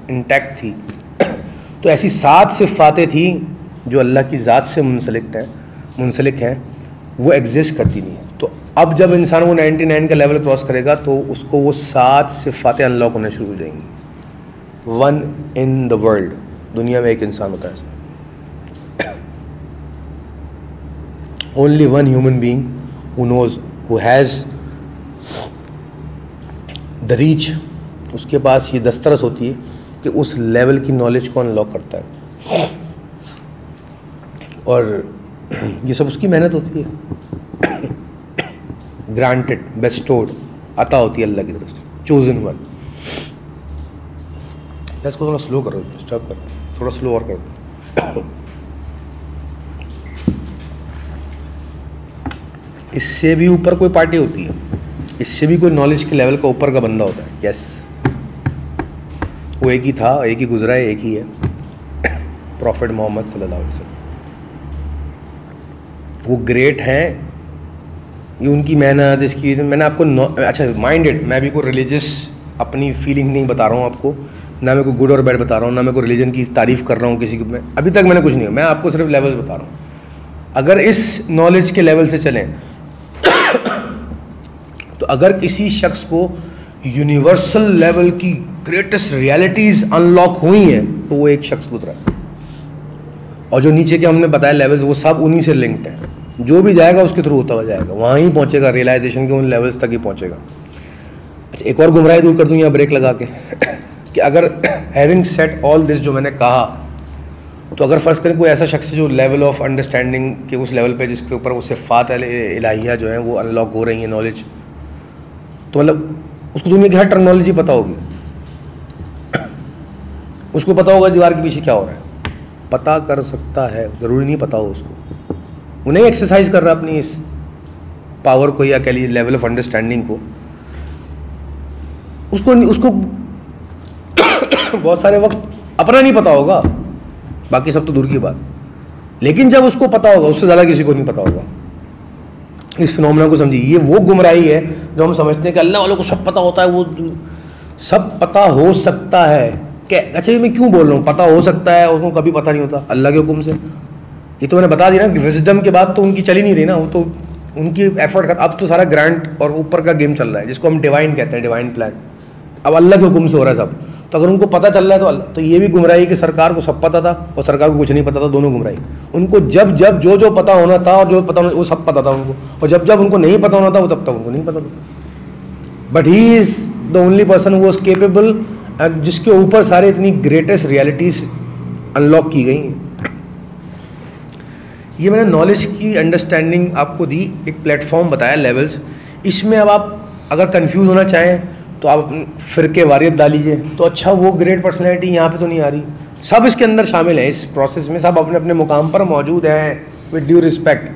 इंटैक्ट थी। तो ऐसी 7 सिफ़ातें थी जो अल्लाह की ज़ात से मुंसलिक हैं, वो एग्जिस्ट करती नहीं है। तो अब जब इंसान वो 99 का लेवल क्रॉस करेगा तो उसको वो 7 सिफ़ातें अनलॉक होने शुरू हो जाएंगी। 1 in the world, दुनिया में एक इंसान होता है ऐसा, only 1 human being who knows, who has the reach, उसके पास ये दस्तरस होती है कि उस लेवल की नॉलेज को अनलॉक करता है। और ये सब उसकी मेहनत होती है, ग्रांटेड, बेस्टोड, अता होती है अल्लाह की तरफ से, चोजन वन। इसको थोड़ा स्लो करो, स्टॉप करो, थोड़ा स्लो और करो। इससे भी ऊपर कोई पार्टी होती है, इससे भी कोई नॉलेज के लेवल का ऊपर का बंदा होता है। यस, वो एक ही था, एक ही गुजरा है, एक ही है, प्रॉफिट मोहम्मद सल्लल्लाहु अलैहि वसल्लम। वो ग्रेट हैं, ये उनकी मेहनत, इसकी मैंने आपको अच्छा माइंडेड, मैं भी कोई रिलीजियस अपनी फीलिंग नहीं बता रहा हूँ आपको, ना मैं कोई गुड और बैड बता रहा हूँ, ना मैं कोई रिलीजन की तारीफ़ कर रहा हूँ किसी को, मैं अभी तक मैंने कुछ नहीं, मैं आपको सिर्फ लेवल्स बता रहा हूँ। अगर इस नॉलेज के लेवल से चलें तो अगर किसी शख्स को यूनिवर्सल लेवल की ग्रेटेस्ट रियलिटीज़ अनलॉक हुई हैं तो वो एक शख्स गुजरा है। और जो नीचे के हमने बताया लेवल्स, वो सब उन्हीं से लिंक्ड हैं। जो भी जाएगा उसके थ्रू होता हुआ जाएगा, वहाँ ही पहुँचेगा, रियलाइजेशन के उन लेवल्स तक ही पहुँचेगा। अच्छा, एक और गुमराही दूर कर दूँ यहाँ ब्रेक लगा के कि अगर हैविंग सेट ऑल दिस जो मैंने कहा, तो अगर फ़र्ज़ करें कोई ऐसा शख्स जो लेवल ऑफ अंडरस्टैंडिंग के उस लेवल पे जिसके ऊपर वो सिफ़ात इलाहिया जो हैं वो अनलॉक हो रही हैं, नॉलेज, तो मतलब उसको दुनिया की हर टर्मिनोलॉजी पता होगी, उसको पता होगा दीवार के पीछे क्या हो रहा है, पता कर सकता है, ज़रूरी नहीं पता हो उसको, वो नहीं एक्सरसाइज कर रहा अपनी इस पावर को या कह लीजिए लेवल ऑफ अंडरस्टैंडिंग को, उसको बहुत सारे वक्त अपना नहीं पता होगा, बाकी सब तो दूर की बात, लेकिन जब उसको पता होगा उससे ज़्यादा किसी को नहीं पता होगा। इस फिनोमेना को समझिए, ये वो गुमराही है जो हम समझते हैं कि अल्लाह वालों को सब पता होता है, वो सब पता हो सकता है। क्या अच्छा, मैं क्यों बोल रहा हूँ पता हो सकता है, उसको कभी पता नहीं होता अल्लाह के हुक्म से। ये तो मैंने बता दिया ना कि विजडम के बाद तो उनकी चली नहीं रही ना, वो तो उनकी एफर्ट, अब तो सारा ग्रांट और ऊपर का गेम चल रहा है जिसको हम डिवाइन कहते हैं, डिवाइन प्लान। अब अल्लाह के हुक्म से हो रहा है सब, तो अगर उनको पता चल रहा है तो अल्लाह, तो ये भी गुमराही कि सरकार को सब पता था और सरकार को कुछ नहीं पता था, दोनों गुमराही। उनको जब जब जो जो पता होना था और जो पता होना वो सब पता था उनको, और जब जब उनको नहीं पता होना था वो तब तक उनको नहीं पता था। But he is the only person who was capable जिसके ऊपर सारे इतनी ग्रेटेस्ट रियलिटीज़ अनलॉक की गई। ये मैंने नॉलेज की अंडरस्टैंडिंग आपको दी, एक प्लेटफॉर्म बताया, लेवल्स। इसमें अब आप अगर कंफ्यूज होना चाहें तो आप फ़िरके वारियत डालीजिए, तो अच्छा वो ग्रेट पर्सनैलिटी यहाँ पे तो नहीं आ रही। सब इसके अंदर शामिल है, इस प्रोसेस में सब अपने अपने मुकाम पर मौजूद हैं विद ड्यू रिस्पेक्ट।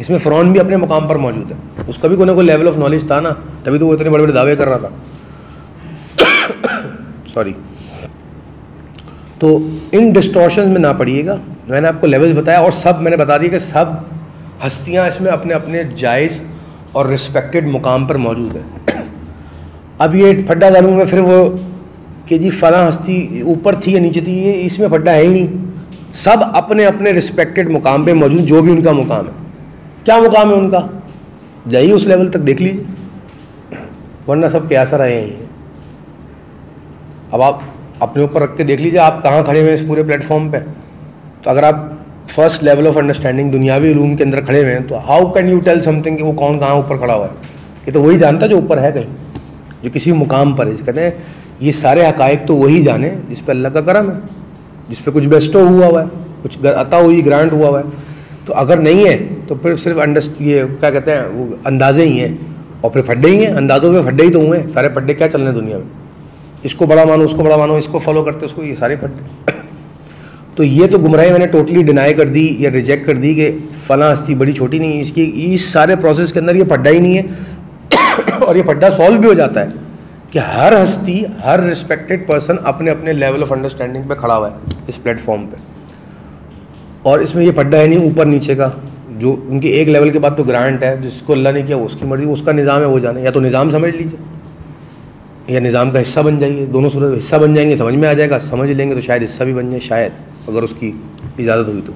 इसमें फ़िरौन भी अपने मुकाम पर मौजूद है, उसका भी कोई ना कोई लेवल ऑफ नॉलेज था ना, तभी तो वो इतने बड़े बड़े दावे कर रहा था। सॉरी। तो इन डिस्टॉर्शंस में ना पड़िएगा, मैंने आपको लेवल्स बताया और सब मैंने बता दिया कि सब हस्तियां इसमें अपने अपने जायज़ और रिस्पेक्टेड मुकाम पर मौजूद है। अब ये फड्डा डालूँ मैं फिर वो कि जी फलां हस्ती ऊपर थी या नीचे थी, ये इसमें फड्डा है ही नहीं। सब अपने अपने रिस्पेक्टेड मुकाम पे मौजूद, जो भी उनका मुकाम है। क्या मुकाम है उनका, जाइए उस लेवल तक देख लीजिए, वरना सब क्या असर आए हैं। अब आप अपने ऊपर रख के देख लीजिए आप कहाँ खड़े हुए हैं इस पूरे प्लेटफॉर्म पे। तो अगर आप फर्स्ट लेवल ऑफ अंडरस्टैंडिंग दुनियावी उलूम के अंदर खड़े हुए हैं, तो how can you tell something कि वो कौन कहाँ ऊपर खड़ा हुआ है। ये तो वही जानता है जो ऊपर है कहीं, जो किसी मुकाम पर है। कहते हैं ये सारे हकायक तो वही जाने जिस पे अल्लाह का करम है, जिस पे कुछ बेस्टो हुआ है, कुछ अता हुई ग्रांट हुआ है। तो अगर नहीं है तो फिर सिर्फ ये क्या कहते हैं वो अंदाजे ही हैं, और फिर फड्डे ही हैं। अंदाज़ों में फड्डे ही तो हुए हैं, सारे फड्डे क्या चल रहे हैं दुनिया में। इसको बड़ा मानो, उसको बड़ा मानो, इसको फॉलो करते उसको, ये सारे फड्डे। तो ये तो गुमराही मैंने टोटली डिनाई कर दी या रिजेक्ट कर दी कि फलां हस्ती बड़ी छोटी नहीं है, इसकी इस सारे प्रोसेस के अंदर ये फड्डा ही नहीं है। और ये फड्डा सॉल्व भी हो जाता है कि हर हस्ती, हर रिस्पेक्टेड पर्सन अपने अपने लेवल ऑफ अंडरस्टैंडिंग पे खड़ा हुआ है इस प्लेटफॉर्म पे। और इसमें ये फड्डा है नहीं ऊपर नीचे का, जो उनकी एक लेवल के बाद तो ग्रांट है, जिसको अल्लाह ने किया उसकी मर्जी, उसका निज़ाम है, वो जाने। या तो निज़ाम समझ लीजिए या निज़ाम का हिस्सा बन जाइए, दोनों सूरत हिस्सा बन जाएंगे, समझ में आ जाएगा। समझ लेंगे तो शायद हिस्सा भी बन जाए, शायद अगर उसकी इजाज़त हुई तो।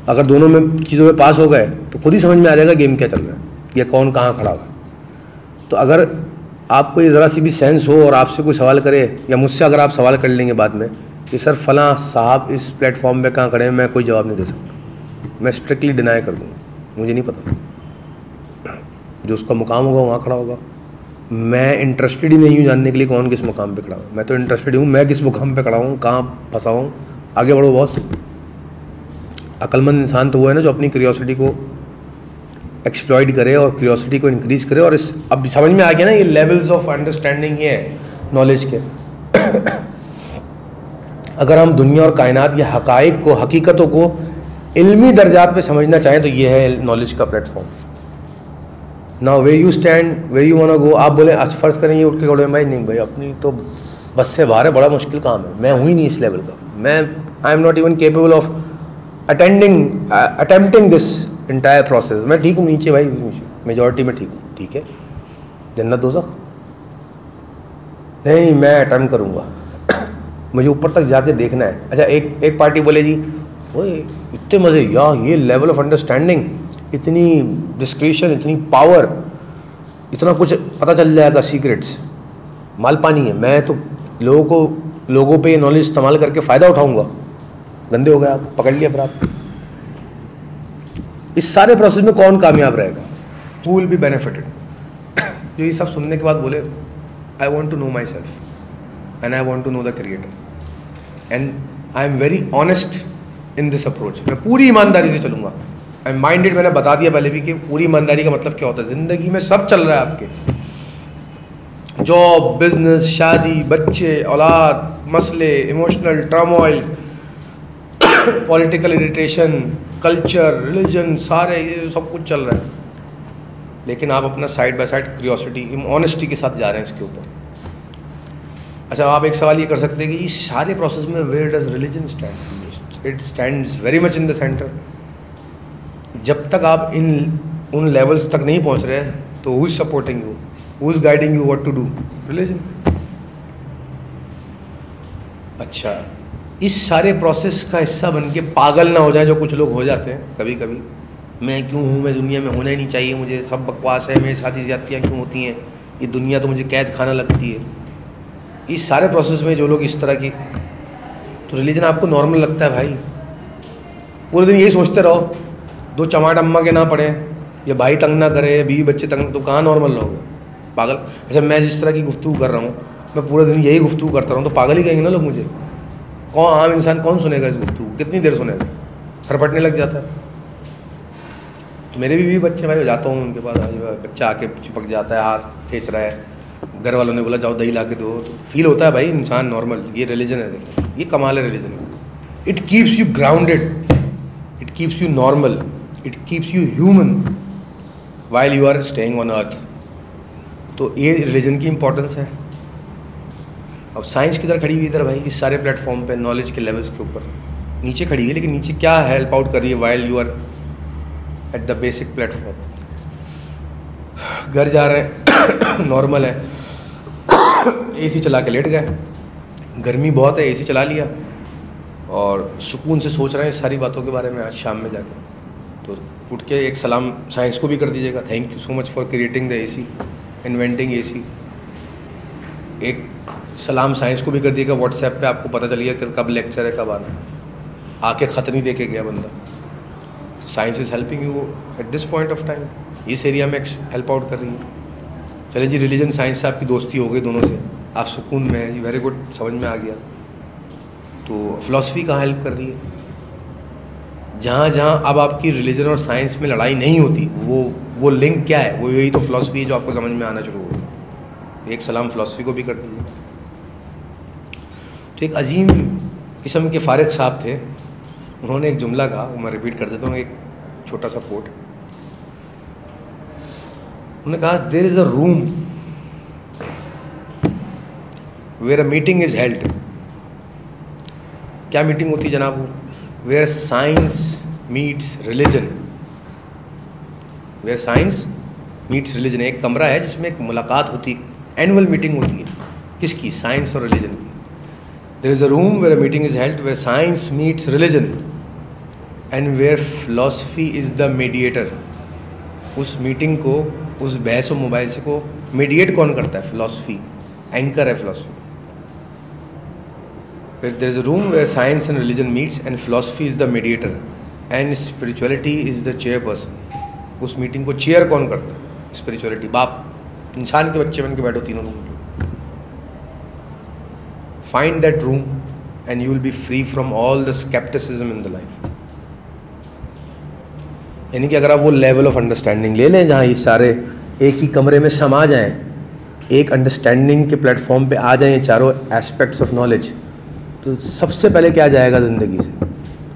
अगर दोनों में चीज़ों में पास हो गए तो खुद ही समझ में आ जाएगा गेम क्या चल रहा है या कौन कहाँ खड़ा हुआ है। तो अगर आपको ये ज़रा सी भी सेंस हो और आपसे कोई सवाल करे, या मुझसे अगर आप सवाल कर लेंगे बाद में कि सर फ़लाँ साहब इस प्लेटफॉर्म पे कहाँ खड़े हैं, मैं कोई जवाब नहीं दे सकता, मैं स्ट्रिक्टली डिनाई कर दूँगा, मुझे नहीं पता। जो उसका मुकाम होगा वहाँ खड़ा होगा। मैं इंटरेस्टेड ही नहीं हूँ जानने के लिए कौन किस मुकाम पे खड़ा हूँ। मैं तो इंटरेस्टेड हूँ मैं किस मुकाम पे खड़ा हूँ, कहाँ फंसा हूँ, आगे बढ़ो बॉस। अक्लमंद इंसान तो वो है ना जो अपनी क्यूरियोसिटी को एक्सप्लॉइट करे और क्यूरियोसिटी को इंक्रीज करे। और इस अब समझ में आ गया ना ये लेवल्स ऑफ अंडरस्टैंडिंग ये है नॉलेज के। अगर हम दुनिया और कायनात या हकाइक को, हकीकतों को इल्मी दर्जात पे समझना चाहें तो ये है नॉलेज का platform. Now where you stand, where you want to go. आप बोले आज फर्ज करें ये उठ के खड़े भाई, नहीं भाई अपनी तो बस से बाहर है, बड़ा मुश्किल काम है, मैं हूँ ही नहीं इस लेवल का, मैं I am not even capable of attempting this entire process. मैं ठीक हूँ नीचे भाई, मेजॉरिटी में ठीक हूँ, ठीक है, जन्नत दोज़ख नहीं, मैं अटेम्प्ट करूँगा, मुझे ऊपर तक जाके देखना है। अच्छा एक पार्टी बोले जी ओए इतने मज़े, या ये लेवल ऑफ अंडरस्टैंडिंग, इतनी डिस्क्रिशन, इतनी पावर, इतना कुछ पता चल जाएगा, सीक्रेट्स, माल पानी है। मैं तो लोगों पे नॉलेज इस्तेमाल करके फ़ायदा उठाऊंगा। गंदे हो गए आप, पकड़ लिया फिर आप। इस सारे प्रोसेस में कौन कामयाब रहेगा? Who will be benefited? जो ये सब सुनने के बाद बोले I want to know my self and I want to know the creator and I am very honest in this approach. मैं पूरी ईमानदारी से चलूँगा। आई एम माइंडेड, मैंने बता दिया पहले भी कि पूरी ईमानदारी का मतलब क्या होता है। ज़िंदगी में सब चल रहा है आपके, जॉब, बिजनेस, शादी, बच्चे, औलाद, मसले, emotional turmoils, political irritation, culture, religion, सारे ये सब कुछ चल रहा है। लेकिन आप अपना side by side curiosity, honesty के साथ जा रहे हैं इसके ऊपर। अच्छा, आप एक सवाल ये कर सकते हैं कि इस सारे प्रोसेस में where does religion stand? It stands very much in the centre. जब तक आप उन लेवल्स तक नहीं पहुंच रहे तो who is supporting you, who is guiding you what to do? Religion. अच्छा, इस सारे प्रोसेस का हिस्सा बन के पागल ना हो जाए, जो कुछ लोग हो जाते हैं कभी कभी। मैं क्यों हूँ, मैं दुनिया में होना ही नहीं चाहिए, मुझे सब बकवास है, मेरे साथ ही ज्यादतियाँ क्यों होती हैं, ये दुनिया तो मुझे कैद खाना लगती है। इस सारे प्रोसेस में जो लोग इस तरह की, तो रिलीजन आपको नॉर्मल लगता है भाई। पूरे दिन यही सोचते रहो, दो चमाट अम्मा के ना पड़े, या भाई तंग ना करे, या बीवी बच्चे तंग, तो कहाँ नॉर्मल रहोगे? पागल। अच्छा, मैं जिस तरह की गुफ्तगू कर रहा हूँ मैं पूरा दिन यही गुफ्तगू करता रहूँ तो पागल ही कहेंगे ना लोग मुझे। कौन आम इंसान कौन सुनेगा इस गुफ्तगू, कितनी देर सुनेगा, सर फटने लग जाता है। तो मेरे भी बच्चे भाई, हो जाता हूँ उनके पास, बच्चा आके चिपक जाता है, हाथ खींच रहा है, घर वालों ने बोला जाओ दही ला के दो, तो फील होता है भाई इंसान नॉर्मल। ये रिलीजन है, देखिए ये कमाल है रिलीजन का। It keeps you grounded, it keeps you normal, it keeps you human while you are staying on earth. तो ये रिलीजन की इंपॉर्टेंस है। अब साइंस किधर खड़ी हुई इधर भाई, इस सारे प्लेटफॉर्म पे नॉलेज के लेवल्स के ऊपर नीचे खड़ी हुई है, लेकिन नीचे क्या हेल्प आउट कर रही है while you are at the basic platform. घर जा रहे हैं नॉर्मल है, एसी चला के लेट गए, गर्मी बहुत है एसी चला लिया और सुकून से सोच रहे हैं इस सारी बातों के बारे में आज शाम में जाके। तो उठ के एक सलाम साइंस को भी कर दीजिएगा, thank you so much for creating the AC, inventing AC. एक सलाम साइंस को भी कर दिएगा, व्हाट्सएप पे आपको पता चल गया कि कब लेक्चर है कब आना है, आके ख़त नहीं दे के गया बंदा। Science is helping you at this point of time, इस एरिया में हेल्प आउट कर रही है। चले जी, रिलीजन साइंस से आपकी दोस्ती हो गई दोनों से, आप सुकून में हैं जी, वेरी गुड, समझ में आ गया। तो फिलॉसफी कहाँ हेल्प कर रही है? जहाँ जहाँ अब आपकी रिलीजन और साइंस में लड़ाई नहीं होती, वो लिंक क्या है? वो यही तो फिलॉसफी है जो आपको समझ में आना शुरू हो गई। एक सलाम फिलॉसफी को भी कर दीजिए। तो एक अजीम किस्म के फारिग साहब थे, उन्होंने एक जुमला कहा, वो मैं रिपीट कर देता हूँ, एक छोटा सा कोट। उन्होंने कहा, there is a room where a meeting is held. क्या मीटिंग होती है जनाब? वो where science meets religion, where science meets religion. एक कमरा है जिसमें एक मुलाकात होती है, एनुअल मीटिंग होती है, किसकी? साइंस और रिलीजन की। There is a room where a meeting is held where science meets religion and where philosophy is the mediator. उस मीटिंग को, उस बहस व मुबाहिसे को मीडिएट कौन करता है? फिलॉसफी, एंकर है फिलॉसफी। फिर there is a room where science and religion meets and philosophy is the mediator and spirituality is the chairperson. उस मीटिंग को चेयर कौन करता है? स्पिरिचुअलिटी। बाप इंसान के बच्चे बन के बैठो तीनों लोग। Find that room and you will be free from all the scepticism in the life. यानी कि अगर आप वो लेवल ऑफ अंडरस्टैंडिंग ले लें जहाँ ये सारे एक ही कमरे में समा जाएं, एक अंडरस्टैंडिंग के प्लेटफॉर्म पे आ जाएं ये चारों एस्पेक्ट्स ऑफ नॉलेज, तो सबसे पहले क्या जाएगा ज़िंदगी से?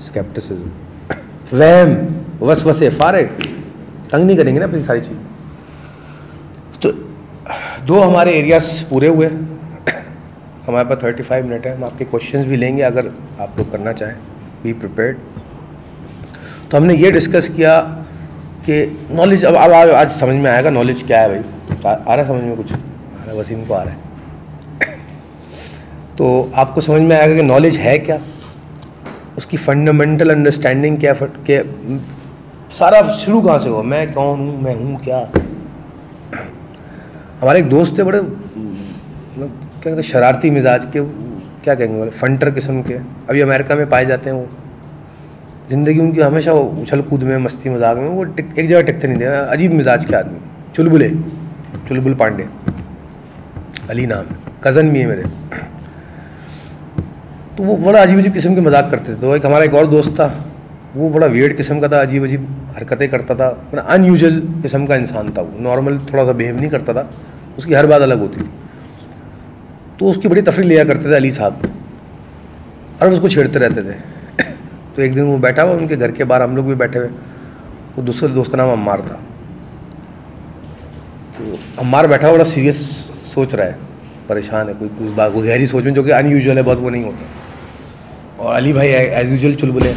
स्केप्टिसिज्म, वहम, वसवसे, फारिग, तंग नहीं करेंगे ना अपनी सारी चीज़। तो दो हमारे एरियाज पूरे हुए, हमारे पास 35 मिनट है, हम आपके क्वेश्चंस भी लेंगे अगर आप लोग करना चाहें, बी प्रिपेयर्ड। तो हमने ये डिस्कस किया कि नॉलेज, अब आज समझ में आएगा नॉलेज क्या है भाई। आ रहा है समझ में? कुछ आ रहा है? वसीम को आ रहा है? तो आपको समझ में आएगा कि नॉलेज है क्या, उसकी फंडामेंटल अंडरस्टैंडिंग क्या, के सारा शुरू कहाँ से हुआ, मैं कौन हूँ, मैं हूँ क्या। हमारे एक दोस्त थे, बड़े क्या कहते हैं, शरारती मिजाज के, क्या कहेंगे बोले, फंटर किस्म के, अभी अमेरिका में पाए जाते हैं। वो ज़िंदगी उनकी हमेशा उछल कूद में, मस्ती मजाक में, वो एक जगह टिकते नहीं थे, अजीब मिजाज के आदमी। चुलबुल पांडे, अली नाम है, कज़न भी है मेरे। तो वो बड़ा अजीब अजीब किस्म के मजाक करते थे। तो एक हमारा एक और दोस्त था, वो बड़ा वियर्ड किस्म का था, अजीब अजीब हरकतें करता था, बड़ा अनयूजुअल किस्म का इंसान था वो, नॉर्मल थोड़ा सा बिहेव नहीं करता था, उसकी हर बात अलग होती थी। तो उसकी बड़ी तफरीह लिया करते थे अली साहब, और उसको छेड़ते रहते थे। तो एक दिन वो बैठा हुआ उनके घर के बाहर, हम लोग भी बैठे हुए, वो दूसरे दोस्त का नाम अम्मार था। तो अम्मार बैठा हुआ, बड़ा सीरियस सोच रहा है, परेशान है, कोई बात, कोई गहरी सोच में, जो कि अनयूजुअल है बहुत, वो नहीं होता। और अली भाई एज यूजुअल चुलबुले,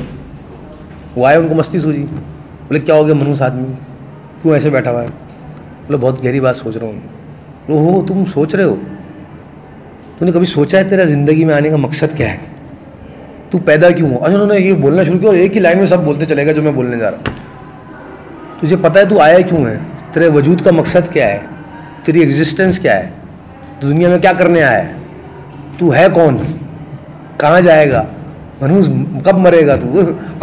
वो आए, उनको मस्ती सूझी, बोले क्या हो गया मनूस आदमी, क्यों ऐसे बैठा हुआ है? बोले बहुत गहरी बात सोच रहा हूँ। बोलो हो, तुम सोच रहे हो? तूने कभी सोचा है तेरा ज़िंदगी में आने का मकसद क्या है? तू पैदा क्यों हो? अच्छा, उन्होंने ये बोलना शुरू किया और एक ही लाइन में सब बोलते चलेगा जो मैं बोलने जा रहा हूँ। तुझे पता है तू आया क्यों है? तेरे वजूद का मकसद क्या है? तेरी एग्जिस्टेंस क्या है? तू दुनिया में क्या करने आया है? तू है कौन? कहाँ जाएगा? मनूस कब मरेगा तू?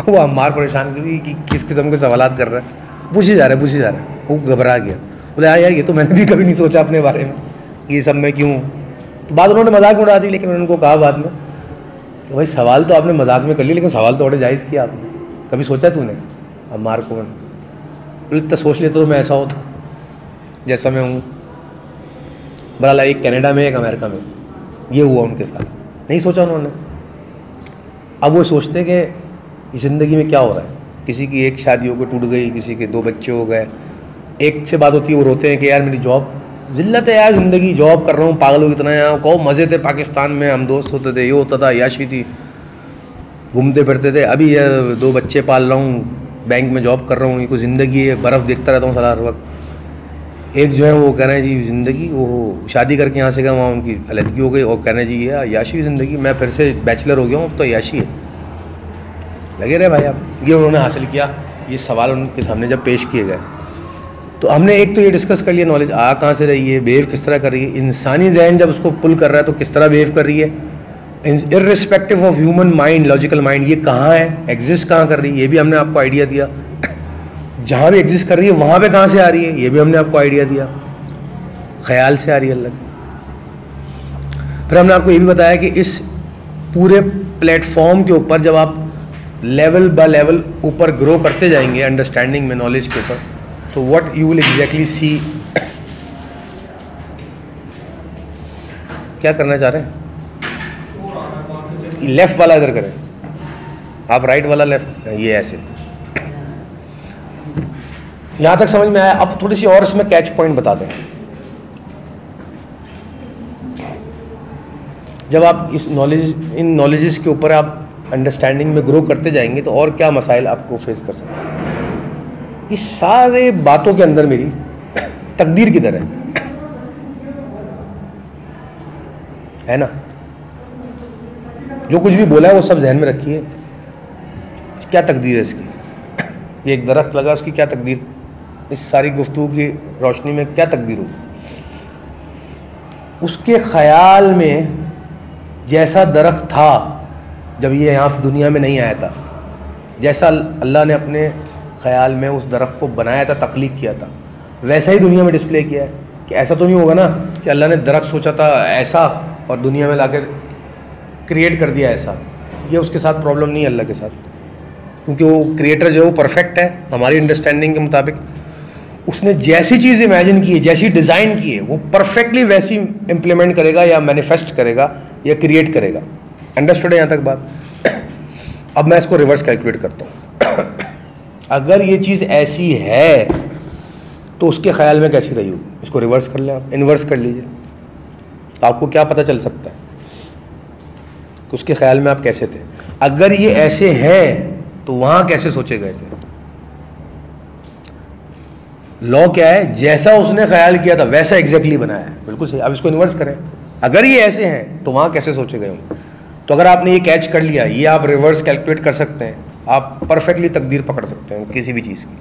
वो अम्मार परेशान कि किस किस्म के सवालात कर रहा है, पूछे जा रहा है। वो घबरा गया, बोले यार ये तो मैंने भी कभी नहीं सोचा अपने बारे में, ये सब मैं क्यों। तो बात उन्होंने मजाक में उड़ा दी, लेकिन उन्होंने उनको कहा बाद में कि भाई सवाल तो आपने मजाक में कर लिया, लेकिन सवाल तो बड़े जायज़ किया आपने, कभी सोचा तूने अम्मार को? मैंने तो सोच लेता तो मैं ऐसा होता जैसा मैं हूँ। बहरहाल एक कनाडा में एक अमेरिका में ये हुआ उनके साथ, नहीं सोचा उन्होंने। अब वो सोचते कि ज़िंदगी में क्या हो रहा है, किसी की एक शादी हो गई टूट गई, किसी के 2 बच्चे हो गए, एक से बात होती है वो रोते हैं कि यार मेरी जॉब, जिल्लत है यार ज़िंदगी, जॉब कर रहा हूँ, पागल हो कितना यार, कहो मज़े थे पाकिस्तान में, हम दोस्त होते थे, ये होता था, याशी थी, घूमते फिरते थे, अभी ये 2 बच्चे पाल रहा हूँ, बैंक में जॉब कर रहा हूँ, ये कोई ज़िंदगी है, बर्फ़ देखता रहता हूँ सारा हर वक्त। एक जो है वो कह रहे हैं जी ज़िंदगी, वो शादी करके यहाँ से गए, वहाँ उनकी अलहदगी हो गई, और कह रहे हैं जी ये अय्याशी ज़िंदगी, मैं फिर से बैचलर हो गया हूँ, अब तो अय्याशी है। लगे रहे भाई आप, ये उन्होंने हासिल किया। ये सवाल उनके सामने जब पेश किए गए तो हमने एक तो ये डिस्कस कर लिया, नॉलेज आ कहाँ से रही है, बिहेव किस तरह कर रही है, इंसानी जहन जब उसको पुल कर रहा है तो किस तरह बिहेव कर रही है, irrespective of human mind, logical mind, ये कहाँ है, एग्जिस्ट कहाँ कर रही है, ये भी हमने आपको आइडिया दिया। जहाँ भी एग्जिस्ट कर रही है वहाँ पे कहाँ से आ रही है, ये भी हमने आपको आइडिया दिया, ख्याल से आ रही है अल्लाह की। फिर हमने आपको ये भी बताया कि इस पूरे प्लेटफॉर्म के ऊपर जब आप लेवल बाय लेवल ऊपर ग्रो करते जाएंगे अंडरस्टैंडिंग में, नॉलेज के ऊपर, तो व्हाट यू विल एग्जैक्टली सी। क्या करना चाह रहे हैं? लेफ्ट वाला इधर करें, आप राइट वाला लेफ्ट, ये ऐसे। यहाँ तक समझ में आया? अब थोड़ी सी और इसमें कैच पॉइंट बता दें। जब आप इस नॉलेज, इन नॉलेजेस के ऊपर आप अंडरस्टैंडिंग में ग्रो करते जाएंगे तो और क्या मसाइल आपको फेस कर सकते हैं। इस सारे बातों के अंदर मेरी तकदीर किधर है ना? जो कुछ भी बोला है वो सब जहन में रखिए, क्या तकदीर है इसकी। ये एक दरख्त लगा, उसकी क्या तकदीर, इस सारी गुफ्तगू की रोशनी में क्या तकदीर होगी। उसके ख्याल में जैसा दरख्त था जब ये यहाँ दुनिया में नहीं आया था, जैसा अल्लाह ने अपने ख़याल में उस दरख्त को बनाया था, तख्लीक किया था, वैसा ही दुनिया में डिस्प्ले किया है। कि ऐसा तो नहीं होगा ना कि अल्लाह ने दरख्त सोचा था ऐसा और दुनिया में लाकर क्रिएट कर दिया ऐसा। ये उसके साथ प्रॉब्लम नहीं है अल्लाह के साथ, क्योंकि वो क्रिएटर जो है वो परफेक्ट है हमारी अंडरस्टैंडिंग के मुताबिक। उसने जैसी चीज़ इमेजिन की है, जैसी डिज़ाइन की है, वो परफेक्टली वैसी इम्प्लीमेंट करेगा या मैनिफेस्ट करेगा या क्रिएट करेगा। अंडरस्टूड है यहाँ तक बात? अब मैं इसको रिवर्स कैलकुलेट करता हूँ। अगर ये चीज़ ऐसी है तो उसके ख्याल में कैसी रही होगी, इसको रिवर्स कर लें, आप इन्वर्स कर लीजिए, तो आपको क्या पता चल सकता है कि उसके ख्याल में आप कैसे थे। अगर ये ऐसे हैं तो वहाँ कैसे सोचे गए थे। लॉ क्या है, जैसा उसने ख्याल किया था वैसा एग्जैक्टली बनाया है, बिल्कुल सही। अब इसको इन्वर्स करें, अगर ये ऐसे हैं तो वहाँ कैसे सोचे गए होंगे। तो अगर आपने ये कैच कर लिया, ये आप रिवर्स कैलकुलेट कर सकते हैं, आप परफेक्टली तकदीर पकड़ सकते हैं किसी भी चीज़ की।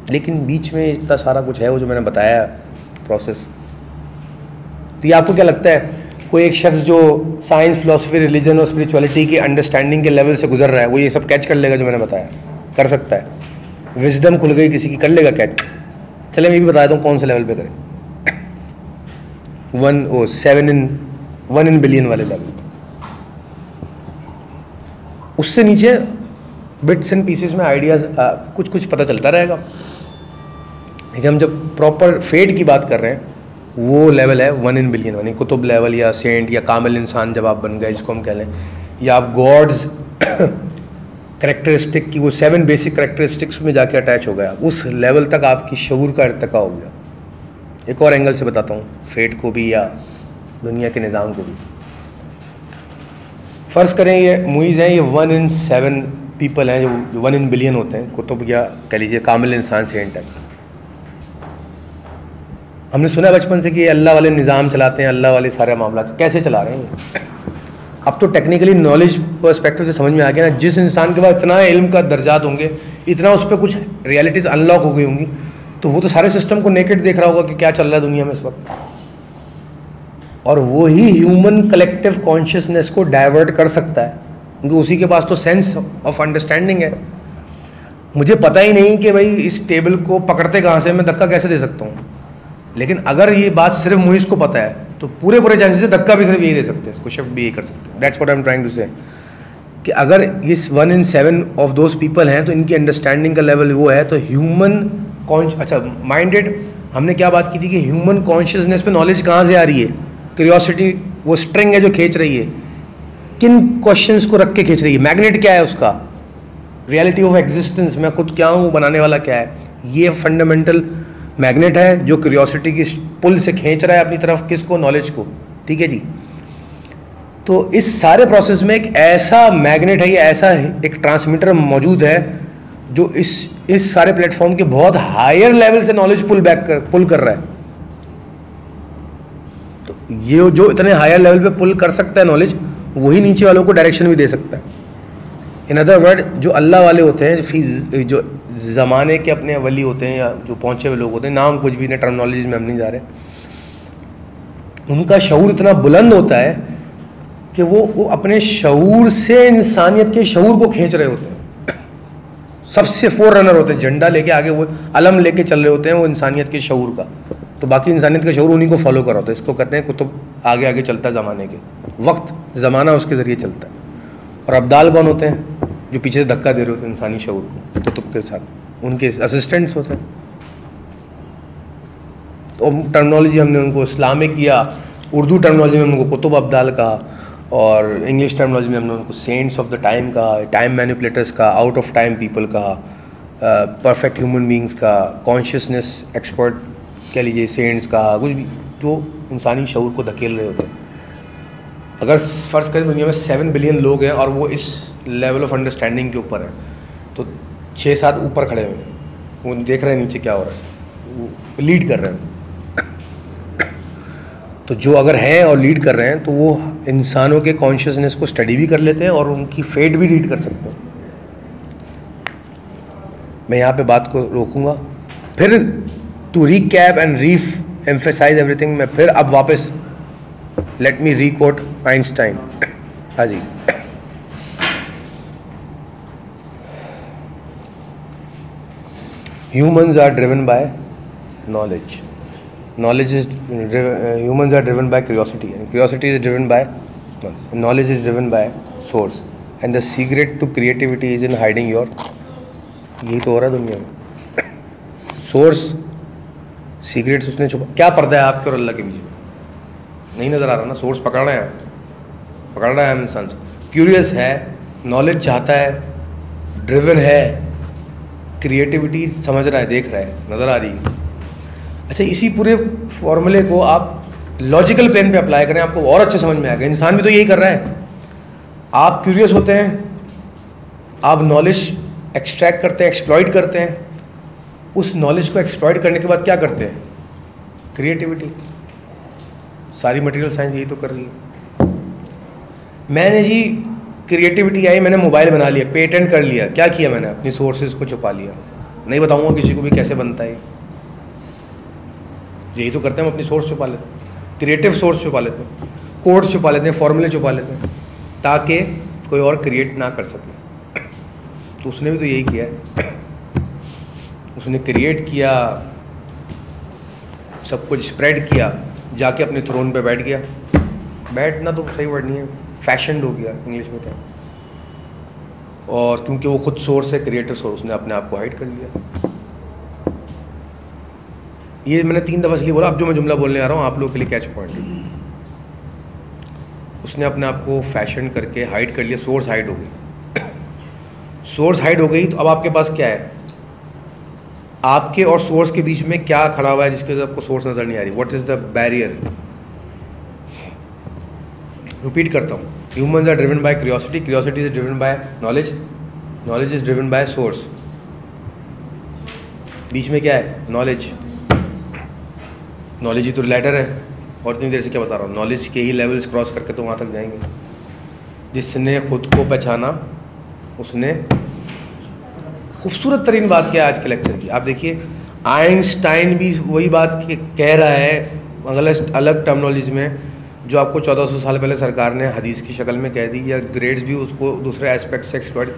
लेकिन बीच में इतना सारा कुछ है वो जो मैंने बताया प्रोसेस। तो ये आपको क्या लगता है, कोई एक शख्स जो साइंस, फिलॉसफी, रिलीजन और स्पिरिचुअलिटी की अंडरस्टैंडिंग के लेवल से गुजर रहा है, वो ये सब कैच कर लेगा जो मैंने बताया? कर सकता है। विजडम खुल गई किसी की, कर लेगा कैच। चले मैं भी बता दूँ कौन से लेवल पे करें। 1 in बिलियन वाले लेवल, उससे नीचे बिट्स एंड पीसेस में आइडियाज कुछ कुछ पता चलता रहेगा। लेकिन हम जब प्रॉपर फेट की बात कर रहे हैं, वो लेवल है 1 in बिलियन, यानी कुतुब लेवल या सेंट या कामिल इंसान जब आप बन गए, जिसको हम कह लें, या आप गॉड्स करेक्टरिस्टिक की वो 7 बेसिक करेक्टरिस्टिक्स में जाके अटैच हो गया, उस लेवल तक आपकी शऊर का इर्तिका हो गया। एक और एंगल से बताता हूँ, फेट को भी या दुनिया के निज़ाम को भी। फ़र्ज़ करें ये मुइज़ हैं, ये 1 in 7 पीपल हैं जो 1 in बिलियन होते हैं, कुतुब या कह लीजिए कामिल इंसान, सेंट है। हमने सुना है बचपन से कि अल्लाह वाले निज़ाम चलाते हैं, अल्लाह वाले सारे मामला कैसे चला रहे हैं। अब तो टेक्निकली नॉलेज पर्सपेक्टिव से समझ में आ गया ना, जिस इंसान के पास इतना इल्म का दर्जात होंगे, इतना उस पर कुछ रियलिटीज़ अनलॉक हो गई होंगी, तो वो तो सारे सिस्टम को नेकेड देख रहा होगा कि क्या चल रहा है दुनिया में इस वक्त। और वो ही ह्यूमन कलेक्टिव कॉन्शियसनेस को डाइवर्ट कर सकता है, क्योंकि उसी के पास तो सेंस ऑफ अंडरस्टैंडिंग है। मुझे पता ही नहीं कि भाई इस टेबल को पकड़ते कहाँ से, मैं धक्का कैसे दे सकता हूँ। लेकिन अगर ये बात सिर्फ मुइज़ को पता है तो पूरे चांसेस से धक्का भी सिर्फ यही दे सकते हैं, इसको शिफ्ट भी यही कर सकते हैं। That's what I am trying to say, कि अगर इस 1 in 7 ऑफ दोज पीपल हैं तो इनकी अंडरस्टैंडिंग का लेवल वो है, तो ह्यूमन अच्छा माइंडेड, हमने क्या बात की थी कि ह्यूमन कॉन्शियसनेस पे नॉलेज कहाँ से आ रही है? क्यूरियोसिटी वो स्ट्रिंग है जो खींच रही है, किन क्वेश्चंस को रख के खींच रही है? मैग्नेट क्या है उसका? रियलिटी ऑफ एग्जिस्टेंस, मैं खुद क्या हूँ, बनाने वाला क्या है? ये फंडामेंटल मैग्नेट है जो क्यूरियोसिटी की पुल से खींच रहा है अपनी तरफ, किसको? नॉलेज को। ठीक है जी। तो इस सारे प्रोसेस में एक ऐसा मैग्नेट है, या ऐसा एक ट्रांसमीटर मौजूद है जो इस सारे प्लेटफॉर्म के बहुत हायर लेवल से नॉलेज पुल कर रहा है। तो ये जो इतने हायर लेवल पे पुल कर सकता है नॉलेज, वही नीचे वालों को डायरेक्शन भी दे सकता है। इन अदर वर्ड, जो अल्लाह वाले होते हैं, जो ज़माने के अपने वली होते हैं या जो पहुँचे हुए लोग होते हैं, नाम कुछ भी नहीं, टर्मिनोलॉजी में हम नहीं जा रहे, उनका शऊर इतना बुलंद होता है कि वो अपने शऊर से इंसानियत के शऊर को खींच रहे होते हैं। सबसे फोर रनर होते हैं, झंडा लेके आगे वो अलम लेके चल रहे होते हैं वो इंसानियत के शऊर का। तो बाकी इंसानियत का शऊर उन्हीं को फॉलो कर रहा होता है। इसको कहते हैं कुतुब आगे आगे चलता है ज़माने के, वक्त ज़माना उसके ज़रिए चलता है। और अब्दाल कौन होते हैं? जो पीछे से धक्का दे रहे होते हैं इंसानी शऊर को कुतुब के साथ, उनके असिस्टेंट्स होते हैं। तो टर्मिनोलॉजी हमने उनको इस्लामिक किया, उर्दू टर्मिनोलॉजी में उनको कुतुब अब्दाल का, और इंग्लिश टर्मिनोलॉजी में हमने उनको सेंट्स ऑफ द टाइम का, टाइम मैनिपुलेटर्स का, आउट ऑफ टाइम पीपल का, परफेक्ट ह्यूमन बींग्स का, कॉन्शियसनेस एक्सपर्ट कह लीजिए, सेंट्स का, कुछ भी जो इंसानी शऊर को धकेल रहे होते हैं। अगर फ़र्ज़ करें दुनिया में 7 बिलियन लोग हैं और वो इस लेवल ऑफ अंडरस्टैंडिंग के ऊपर है, तो 6-7 ऊपर खड़े हुए, वो देख रहे हैं नीचे क्या हो रहा है, वो लीड कर रहे हैं। तो जो अगर हैं और लीड कर रहे हैं, तो वो इंसानों के कॉन्शियसनेस को स्टडी भी कर लेते हैं और उनकी फेट भी रीड कर सकते हैं। मैं यहाँ पे बात को रोकूंगा, फिर to recap and emphasize everything, मैं फिर अब वापस लेट मी रीकोट आइंस्टाइन। हाँ जी, humans are driven by knowledge, knowledge is humans are driven by curiosity, and curiosity is driven by knowledge is driven by source, and the secret to creativity is in hiding your, यही तो हो रहा है दुनिया में। सोर्स सीक्रेट्स उसने छुपा, क्या पर्दा है आपके और अल्लाह के बीच में? नहीं नज़र आ रहा ना। सोर्स पकड़ रहा है हम इंसान से, क्यूरियस है, नॉलेज चाहता है, ड्रिवन है, क्रिएटिविटी समझ रहा है, देख रहा है, नज़र आ रही है। अच्छा, इसी पूरे फॉर्मूले को आप लॉजिकल प्लेन पे अप्लाई करें, आपको और अच्छे समझ में आएगा। इंसान भी तो यही कर रहा है। आप क्यूरियस होते हैं, आप नॉलेज एक्सट्रैक्ट करते हैं, एक्सप्लॉइट करते हैं, उस नॉलेज को एक्सप्लॉइट करने के बाद क्या करते हैं? क्रिएटिविटी। सारी मटेरियल साइंस यही तो कर रही है। मैंने जी क्रिएटिविटी आई, मैंने मोबाइल बना लिया, पेटेंट कर लिया, क्या किया मैंने? अपनी सोर्सेज को छुपा लिया। नहीं बताऊंगा किसी को भी कैसे बनता है, यही तो करते हैं। हम अपनी सोर्स छुपा लेते हैं, क्रिएटिव सोर्स छुपा लेते हैं, कोड्स छुपा लेते हैं, फॉर्मूले छुपा लेते हैं, ताकि कोई और क्रिएट ना कर सके। तो उसने भी तो यही किया है, उसने क्रिएट किया, सब कुछ स्प्रेड किया, जाके अपने थ्रोन पे बैठ गया। बैठना तो सही वर्ड नहीं है, फैशन्ड हो गया इंग्लिश में क्या। और क्योंकि वो खुद सोर्स है, क्रिएटिव सोर्स, उसने अपने आप को हाइड कर लिया। ये मैंने 3 दफ़ा इसलिए बोला, अब जो मैं जुमला बोलने आ रहा हूँ आप लोगों के लिए कैच पॉइंट है। उसने अपने आप को फैशन करके हाइड कर लिया, सोर्स हाइड हो गई। सोर्स हाइड हो गई तो अब आपके पास क्या है? आपके और सोर्स के बीच में क्या खड़ा हुआ है जिसकी वजह से आपको सोर्स नज़र नहीं आ रही? What is the barrier? Repeat करता हूँ, humans are driven by curiosity, curiosity is driven by knowledge, knowledge is driven by source. बीच में क्या है? नॉलेज। नॉलेज ही तो लैडर है, और इतनी देर से क्या बता रहा हूँ, नॉलेज के ही लेवल्स क्रॉस करके तो वहाँ तक जाएंगे। जिसने खुद को पहचाना उसने, खूबसूरत तरीन बात क्या है आज के लेक्चर की, आप देखिए आइंस्टाइन भी वही बात कह रहा है अलग टर्मिनोलॉजी में, जो आपको 1400 साल पहले सरकार ने हदीस की शक्ल में कह दी, या ग्रेड्स भी उसको दूसरे एस्पेक्ट से एक्सप्लॉइट।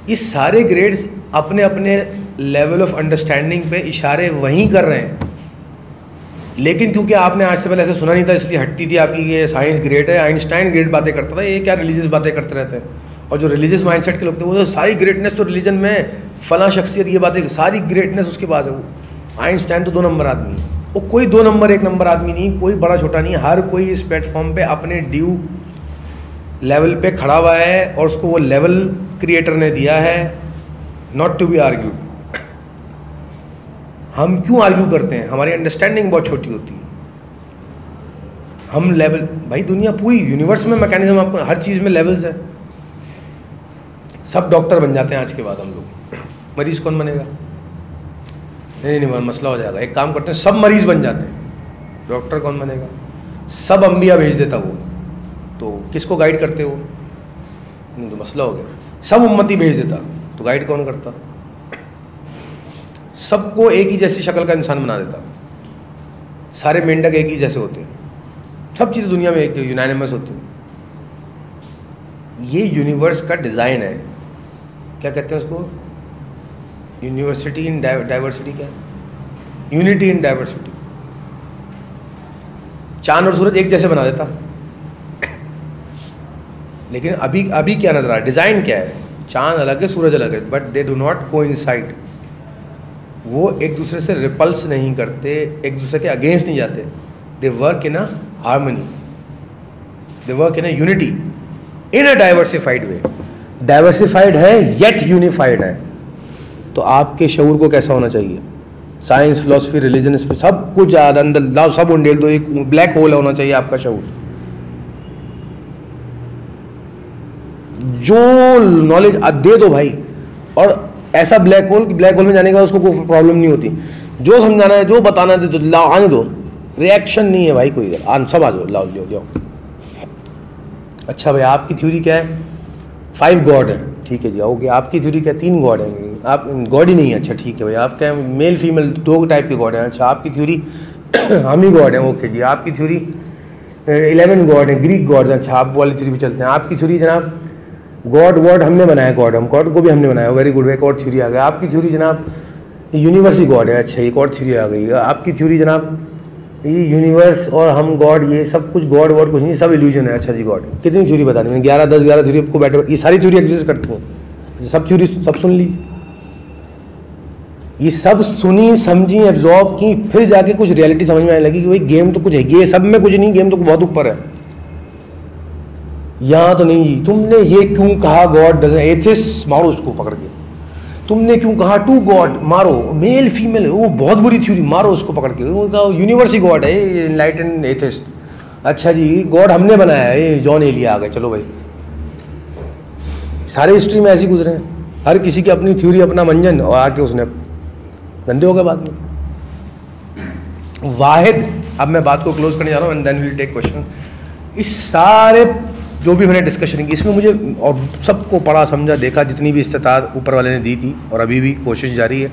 ये सारे ग्रेड्स अपने अपने लेवल ऑफ अंडरस्टैंडिंग पे इशारे वहीं कर रहे हैं। लेकिन क्योंकि आपने आज से पहले ऐसे सुना नहीं था इसलिए हटती थी आपकी ये साइंस ग्रेट है, आइंस्टाइन ग्रेट बातें करता था, ये क्या रिलीजियस बातें करते रहते हैं। और जो रिलीजियस माइंडसेट के लोग थे वो तो सारी ग्रेटनेस तो रिलीजन में फला शख्सियत ये बातें सारी ग्रेटनेस उसके पास है। वो आइंस्टाइन तो 2 नंबर आदमी है, वो कोई 2 नंबर 1 नंबर आदमी नहीं, कोई बड़ा छोटा नहीं, हर कोई इस प्लेटफॉर्म पे अपने ड्यू लेवल पे खड़ा हुआ है और उसको वो लेवल क्रिएटर ने दिया है, नॉट टू बी आर्ग्यूड। हम क्यों आर्ग्यू करते हैं? हमारी अंडरस्टैंडिंग बहुत छोटी होती है। हम लेवल, भाई दुनिया पूरी यूनिवर्स में मैकेनिज्म, आपको हर चीज़ में लेवल्स है। सब डॉक्टर बन जाते हैं आज के बाद हम लोग, मरीज कौन बनेगा? नहीं, मसला हो जाएगा। एक काम करते हैं, सब मरीज बन जाते हैं, डॉक्टर कौन बनेगा? सब अंबिया भेज देता वो, तो किसको गाइड करते हो? नहीं तो मसला हो गया। सब उम्मती भेज देता तो गाइड कौन करता? सबको एक ही जैसी शक्ल का इंसान बना देता, सारे मेंढक एक ही जैसे होते, सब चीज़ें दुनिया में एक यूनानिमस होती। ये यूनिवर्स का डिज़ाइन है। क्या कहते हैं उसको? यूनिवर्सिटी इन डाइवर्सिटी, क्या है? Unity in diversity. चांद और सूरज एक जैसे बना देता, लेकिन अभी क्या नजर आ रहा है? डिज़ाइन क्या है? चांद अलग है, सूरज अलग है, but they do not coincide. वो एक दूसरे से रिपल्स नहीं करते, एक दूसरे के अगेंस्ट नहीं जाते। They work in a harmony, they work in a unity, in a diversified way. Diversified है येट यूनिफाइड है। तो आपके शऊर को कैसा होना चाहिए? साइंस, फिलोसफी, रिलीजन, सब कुछ अंदर लाओ, सब उंडेल दो, एक ब्लैक होल होना चाहिए आपका शऊर। जो नॉलेज दे दो भाई, और ऐसा ब्लैक होल कि ब्लैक होल में जाने का उसको कोई प्रॉब्लम नहीं होती। जो समझाना है, जो बताना है, तो लाओ, आने दो, रिएक्शन नहीं है भाई कोई, सब आ जाओ, लाओ जाओ। अच्छा भाई, आपकी थ्योरी क्या है? 5 गॉड है, ठीक है जी, आओगे। आपकी थ्योरी क्या? 3 गॉड हैं, आप गॉड ही नहीं है, अच्छा ठीक है भाई। आप क्या मेल फीमेल 2 टाइप के गॉड हैं, अच्छा आपकी थ्योरी हम ही गॉड हैं, ओके जी। आपकी थ्योरी 11 गॉड हैं, ग्रीक गॉड्स हैं, अच्छा आप वाली थ्योरी पे चलते हैं। आपकी थ्योरी जनाब गॉड वर्ड हमने बनाया, गॉड हम गॉड को भी हमने बनाया, वेरी गुड, एक और थ्योरी आ गया। आपकी थ्योरी जनाब यूनिवर्स ही गॉड है, अच्छा एक और थ्योरी आ गई। आपकी थ्योरी जनाब ये यूनिवर्स और हम गॉड, ये सब कुछ गॉड वर्ड कुछ नहीं, सब इल्यूजन है, अच्छा जी गॉड। कितनी थ्योरी बता दी मैंने? 11 थ्योरी आपको बैठे, ये सारी थ्योरी एग्जिस्ट करती हैं, सब थ्योरी सब सुन ली, ये सब सुनी समझी एब्जॉर्ब की, फिर जाके कुछ रियलिटी समझ में आने लगी कि भाई गेम तो कुछ है, ये सब में कुछ नहीं, गेम तो बहुत ऊपर है, यहाँ तो नहीं। तुमने ये क्यों कहा गॉड डजंट, एथिस्ट मारो उसको पकड़ के। तुमने क्यों कहा 2 गॉड, मारो, मेल फीमेल, वो बहुत बुरी थ्योरी, मारो उसको पकड़ के। वो कहा यूनिवर्स ही गॉड है, एनलाइटेंड एथिस्ट। अच्छा जी गॉड हमने बनाया है, ये जॉन एलिया आ गए, चलो भाई। सारे हिस्ट्री में ऐसे गुजरे हैं, हर किसी की अपनी थ्योरी, अपना मंजन, और आके उसने गंदे हो गए बाद में। वाहिद, अब मैं बात को क्लोज करने जा रहा हूँ and then will take question. इस सारे जो भी मैंने डिस्कशन की, इसमें मुझे और सबको पढ़ा समझा देखा, जितनी भी इस्तेताद ऊपर वाले ने दी थी, और अभी भी कोशिश जारी है।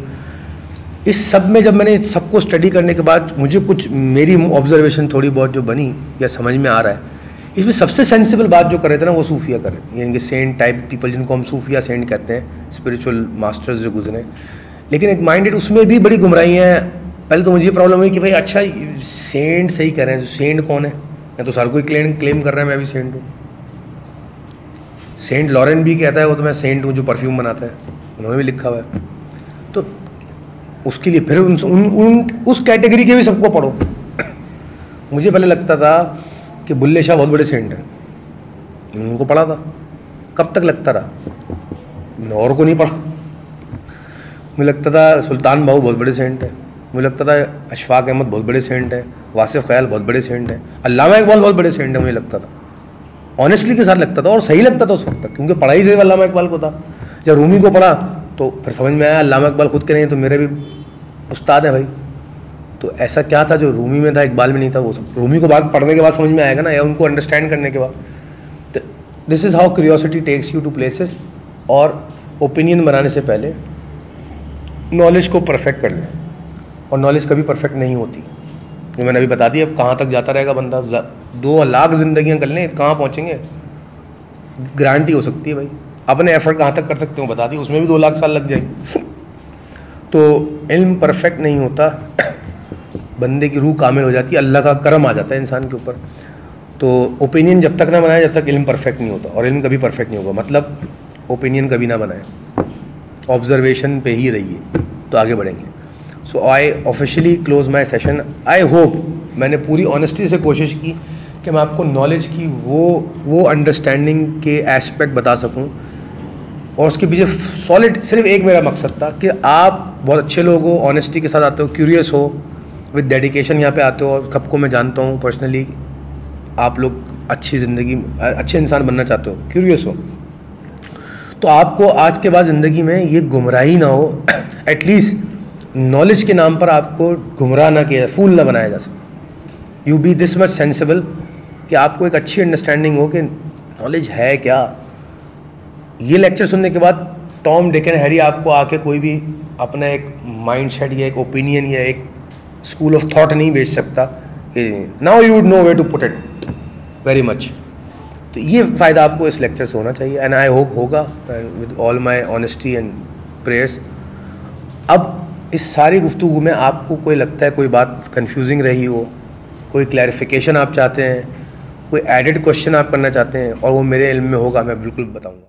इस सब में जब मैंने सबको स्टडी करने के बाद मुझे कुछ मेरी ऑब्जर्वेशन थोड़ी बहुत जो बनी या समझ में आ रहा है, इसमें सबसे सेंसिबल बात जो कर रहे थे ना वो सूफिया कर रहे थे, यानी कि सेंट टाइप पीपल, जिनको हम सूफिया सेंट कहते हैं, स्पिरिचुअल मास्टर्स जो गुजरे। लेकिन एक माइंडेड, उसमें भी बड़ी गुमराही हैं। पहले तो मुझे ये प्रॉब्लम हुई कि भाई अच्छा सेंट सही कह रहे हैं, तो सेंट कौन है? या तो हर कोई क्लेम कर रहा है मैं भी सेंट हूँ। सेंट लॉरेन भी कहता है वो तो मैं सेंट हूँ, जो परफ्यूम बनाता है, उन्होंने भी लिखा हुआ है। तो उसके लिए फिर उस कैटेगरी के भी सबको पढ़ो। मुझे पहले लगता था कि बुल्ले शाह बहुत बड़े सेंट हैं, उनको पढ़ा था, कब तक लगता रहा, मैंने और को नहीं पढ़ा। मुझे लगता था सुल्तान बाहू बहुत बड़े सेंट हैं, मुझे लगता था अशफाक अहमद बहुत बड़े सेंट हैं, वासिफ ख्याल बहुत बड़े सेंट हैं, अल्लामा इकबाल बहुत बड़े सेंट हैं, मुझे लगता था, ऑनेस्टली के साथ लगता था, और सही लगता था उस वक्त तक, क्योंकि पढ़ाई से अल्लामा इकबाल को था। जब रूमी को पढ़ा तो फिर समझ में आया अल्लामा इकबाल खुद के नहीं तो मेरे भी उस्ताद हैं भाई। तो ऐसा क्या था जो रूमी में था इकबाल में नहीं था, वो सब रूमी को बाद पढ़ने के बाद समझ में आएगा ना, या उनको अंडरस्टैंड करने के बाद। This is how curiosity takes you to places. और ओपिनियन बनाने से पहले नॉलेज को परफेक्ट कर लें, और नॉलेज कभी परफेक्ट नहीं होती, जो मैंने अभी बता दिया। अब कहाँ तक जाता रहेगा बंदा, 2 लाख जिंदगियाँ कर लें, कहाँ पहुँचेंगे? गारंटी हो सकती है भाई, अपने एफर्ट कहाँ तक कर सकते हो बता दी, उसमें भी 2 लाख साल लग जाएंगे। तो इल्म परफेक्ट नहीं होता, बंदे की रूह कामिल हो जाती है, अल्लाह का करम आ जाता है इंसान के ऊपर। तो ओपिनियन जब तक ना बनाए जब तक इल्म परफेक्ट नहीं होता, और इल्म कभी परफेक्ट नहीं होगा। मतलब ओपिनियन कभी ना बनाए, ऑब्जर्वेशन पे ही रहिए तो आगे बढ़ेंगे। So I officially close my session. I hope मैंने पूरी ऑनेस्टी से कोशिश की कि मैं आपको नॉलेज की वो अंडरस्टैंडिंग के एस्पेक्ट बता सकूं, और उसके पीछे सॉलिड सिर्फ एक मेरा मकसद था कि आप बहुत अच्छे लोग हो, ऑनेस्टी के साथ आते हो, क्यूरियस हो, विद डेडिकेशन यहाँ पे आते हो, और सबको मैं जानता हूँ पर्सनली, आप लोग अच्छी ज़िंदगी, अच्छे इंसान बनना चाहते हो, क्यूरियस हो, तो आपको आज के बाद ज़िंदगी में ये गुमराही ना हो, एटलीस्ट नॉलेज के नाम पर आपको गुमराह ना किया, फूल ना बनाया जा सके। You be this much sensible कि आपको एक अच्छी अंडरस्टैंडिंग हो कि नॉलेज है क्या। ये लेक्चर सुनने के बाद टॉम डिक एंड हैरी आपको आके कोई भी अपना एक माइंड सेट या एक ओपिनियन या एक स्कूल ऑफ थॉट नहीं बेच सकता कि now you would know way to put it very much. तो ये फ़ायदा आपको इस लेक्चर से होना चाहिए, एंड आई होप होगा with all my honesty and prayers. अब इस सारी गुफ्तगू में आपको कोई लगता है कोई बात कंफ्यूजिंग रही हो, कोई क्लैरिफिकेशन आप चाहते हैं, कोई एडिड क्वेश्चन आप करना चाहते हैं, और वो मेरे इल्म में होगा, मैं बिल्कुल बताऊँगा।